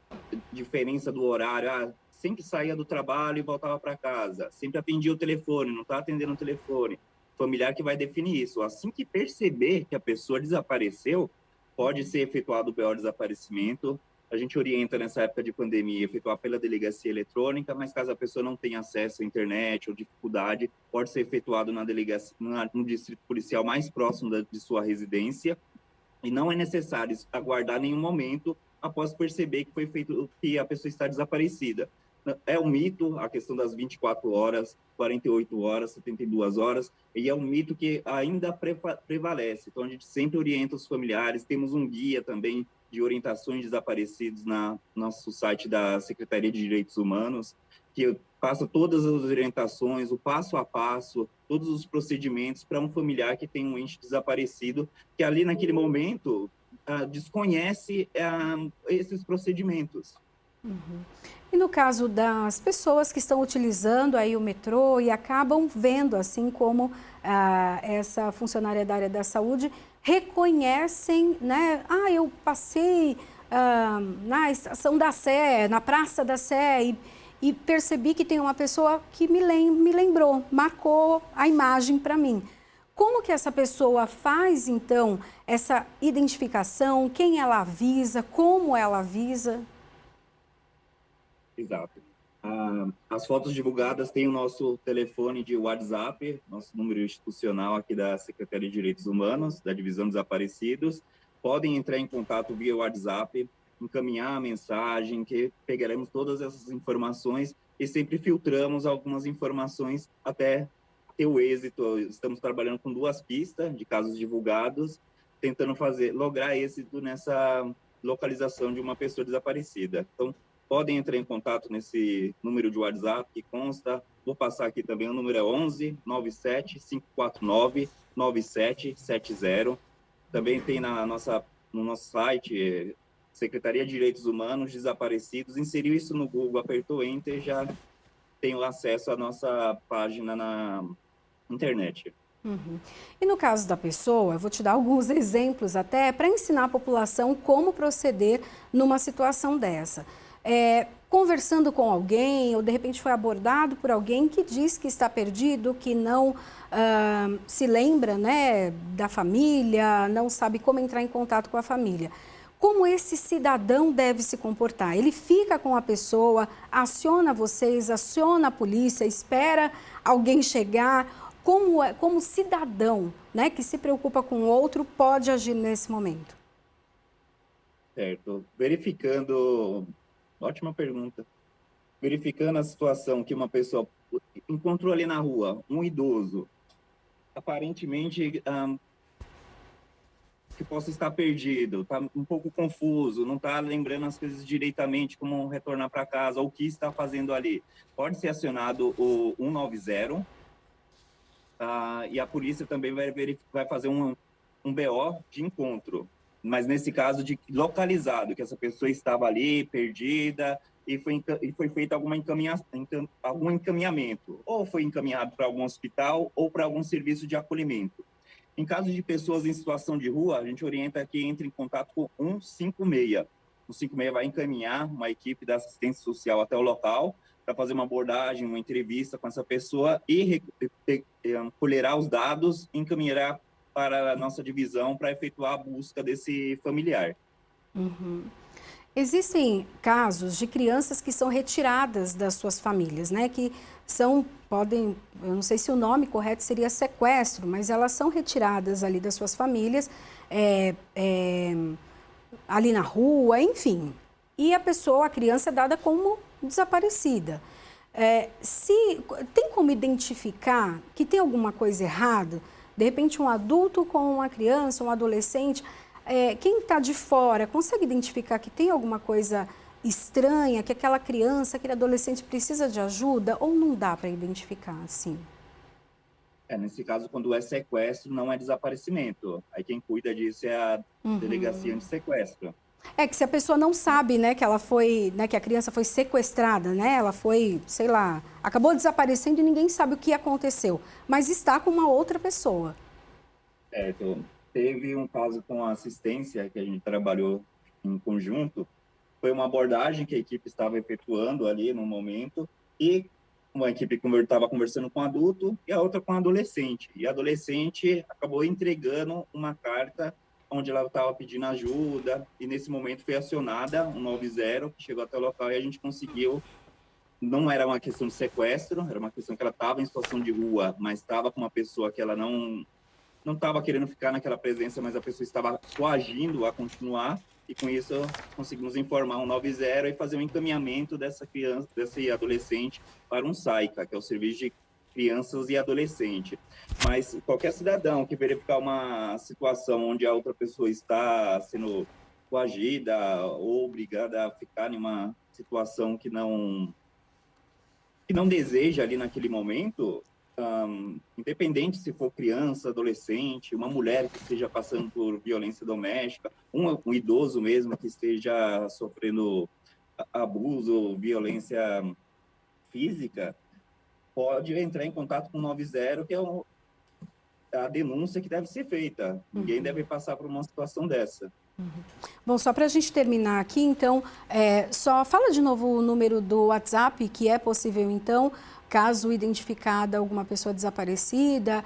diferença do horário, sempre saía do trabalho e voltava para casa, sempre atendia o telefone, não está atendendo o telefone. Familiar que vai definir isso. Assim que perceber que a pessoa desapareceu, pode ser efetuado o BO desaparecimento. A gente orienta nessa época de pandemia efetuar pela delegacia eletrônica, mas caso a pessoa não tenha acesso à internet ou dificuldade, pode ser efetuado na delegacia, no distrito policial mais próximo de sua residência. E não é necessário aguardar nenhum momento após perceber que a pessoa está desaparecida. É um mito a questão das 24 horas, 48 horas, 72 horas, e é um mito que ainda prevalece. Então, a gente sempre orienta os familiares, temos um guia também de orientações de desaparecidos no nosso site da Secretaria de Direitos Humanos, que passa todas as orientações, o passo a passo, todos os procedimentos para um familiar que tem um ente desaparecido, que ali naquele momento desconhece esses procedimentos. Uhum. E no caso das pessoas que estão utilizando aí o metrô e acabam vendo, assim como essa funcionária da área da saúde, reconhecem, né? Eu passei na estação da Sé, na Praça da Sé e percebi que tem uma pessoa que me lembrou, marcou a imagem para mim. Como que essa pessoa faz, então, essa identificação? Quem ela avisa? Como ela avisa? Exato. As fotos divulgadas têm o nosso telefone de WhatsApp, nosso número institucional aqui da Secretaria de Direitos Humanos, da Divisão Desaparecidos. Podem entrar em contato via WhatsApp, encaminhar a mensagem, que pegaremos todas essas informações e sempre filtramos algumas informações até ter o êxito. Estamos trabalhando com 2 pistas de casos divulgados, tentando lograr êxito nessa localização de uma pessoa desaparecida. Então, podem entrar em contato nesse número de WhatsApp que consta. Vou passar aqui também, o número é 11 97 549 9770. Também tem no nosso site, Secretaria de Direitos Humanos, Desaparecidos. Inseriu isso no Google, apertou Enter, já tem o acesso à nossa página na internet. Uhum. E no caso da pessoa, eu vou te dar alguns exemplos até para ensinar a população como proceder numa situação dessa. Conversando com alguém, ou de repente foi abordado por alguém que diz que está perdido, que não se lembra, né, da família, não sabe como entrar em contato com a família. Como esse cidadão deve se comportar? Ele fica com a pessoa, aciona vocês, aciona a polícia, espera alguém chegar. Como cidadão, né, que se preocupa com o outro, pode agir nesse momento? Certo. Verificando... Ótima pergunta. Verificando a situação que uma pessoa encontrou ali na rua, um idoso, aparentemente que possa estar perdido, está um pouco confuso, não está lembrando as coisas direitamente, como retornar para casa, ou o que está fazendo ali. Pode ser acionado o 190, e a polícia também vai fazer um BO de encontro. Mas nesse caso de localizado, que essa pessoa estava ali, perdida, e foi feito algum encaminhamento. Ou foi encaminhado para algum hospital ou para algum serviço de acolhimento. Em caso de pessoas em situação de rua, a gente orienta que entre em contato com 156. O 156 vai encaminhar uma equipe da assistência social até o local para fazer uma abordagem, uma entrevista com essa pessoa e colherá os dados e encaminhará para a nossa divisão para efetuar a busca desse familiar. Uhum. Existem casos de crianças que são retiradas das suas famílias, né? Que eu não sei se o nome correto seria sequestro, mas elas são retiradas ali das suas famílias, ali na rua, enfim. E a criança é dada como desaparecida. Tem como identificar que tem alguma coisa errada? De repente, um adulto com uma criança, um adolescente, quem está de fora consegue identificar que tem alguma coisa estranha, que aquela criança, aquele adolescente precisa de ajuda, ou não dá para identificar assim? Nesse caso, quando é sequestro, não é desaparecimento. Aí quem cuida disso é a delegacia de sequestro. Que se a pessoa não sabe, né, que ela foi, né, que a criança foi sequestrada, né, ela foi, sei lá, acabou desaparecendo e ninguém sabe o que aconteceu, mas está com uma outra pessoa. Teve um caso com a assistência que a gente trabalhou em conjunto, foi uma abordagem que a equipe estava efetuando ali no momento, e uma equipe estava conversando com adulto e a outra com adolescente. E a adolescente acabou entregando uma carta onde ela estava pedindo ajuda, e nesse momento foi acionada um 90, que chegou até o local e a gente conseguiu. Não era uma questão de sequestro, era uma questão que ela estava em situação de rua, mas estava com uma pessoa que ela não estava querendo ficar naquela presença, mas a pessoa estava coagindo a continuar, e com isso conseguimos informar um 90 e fazer um encaminhamento dessa criança, desse adolescente, para um SAICA, que é o Serviço de Crianças e Adolescentes. Mas qualquer cidadão que verificar uma situação onde a outra pessoa está sendo coagida ou obrigada a ficar em uma situação que não deseja ali naquele momento, independente se for criança, adolescente, uma mulher que esteja passando por violência doméstica, um idoso mesmo que esteja sofrendo abuso ou violência física, pode entrar em contato com o 90, que é a denúncia que deve ser feita. Ninguém deve passar por uma situação dessa. Bom, só para a gente terminar aqui, então, só fala de novo o número do WhatsApp, que é possível, então, caso identificada alguma pessoa desaparecida,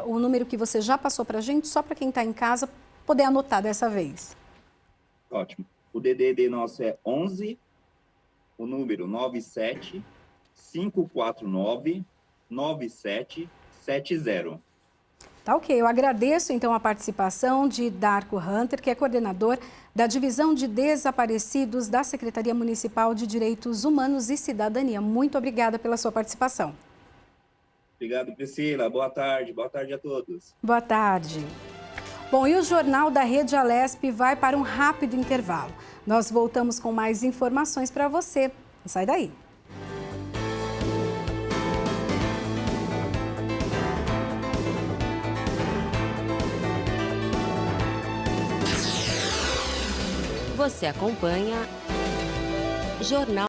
o número que você já passou para a gente, só para quem está em casa poder anotar dessa vez. Ótimo. O DDD nosso é 11, o número 97 549 9770. Tá ok, eu agradeço então a participação de Darko Hunter, que é coordenador da Divisão de Desaparecidos da Secretaria Municipal de Direitos Humanos e Cidadania. Muito obrigada pela sua participação. Obrigado, Priscila. Boa tarde a todos. Boa tarde. Bom, e o Jornal da Rede Alesp vai para um rápido intervalo. Nós voltamos com mais informações para você. Não sai daí. Você acompanha Jornal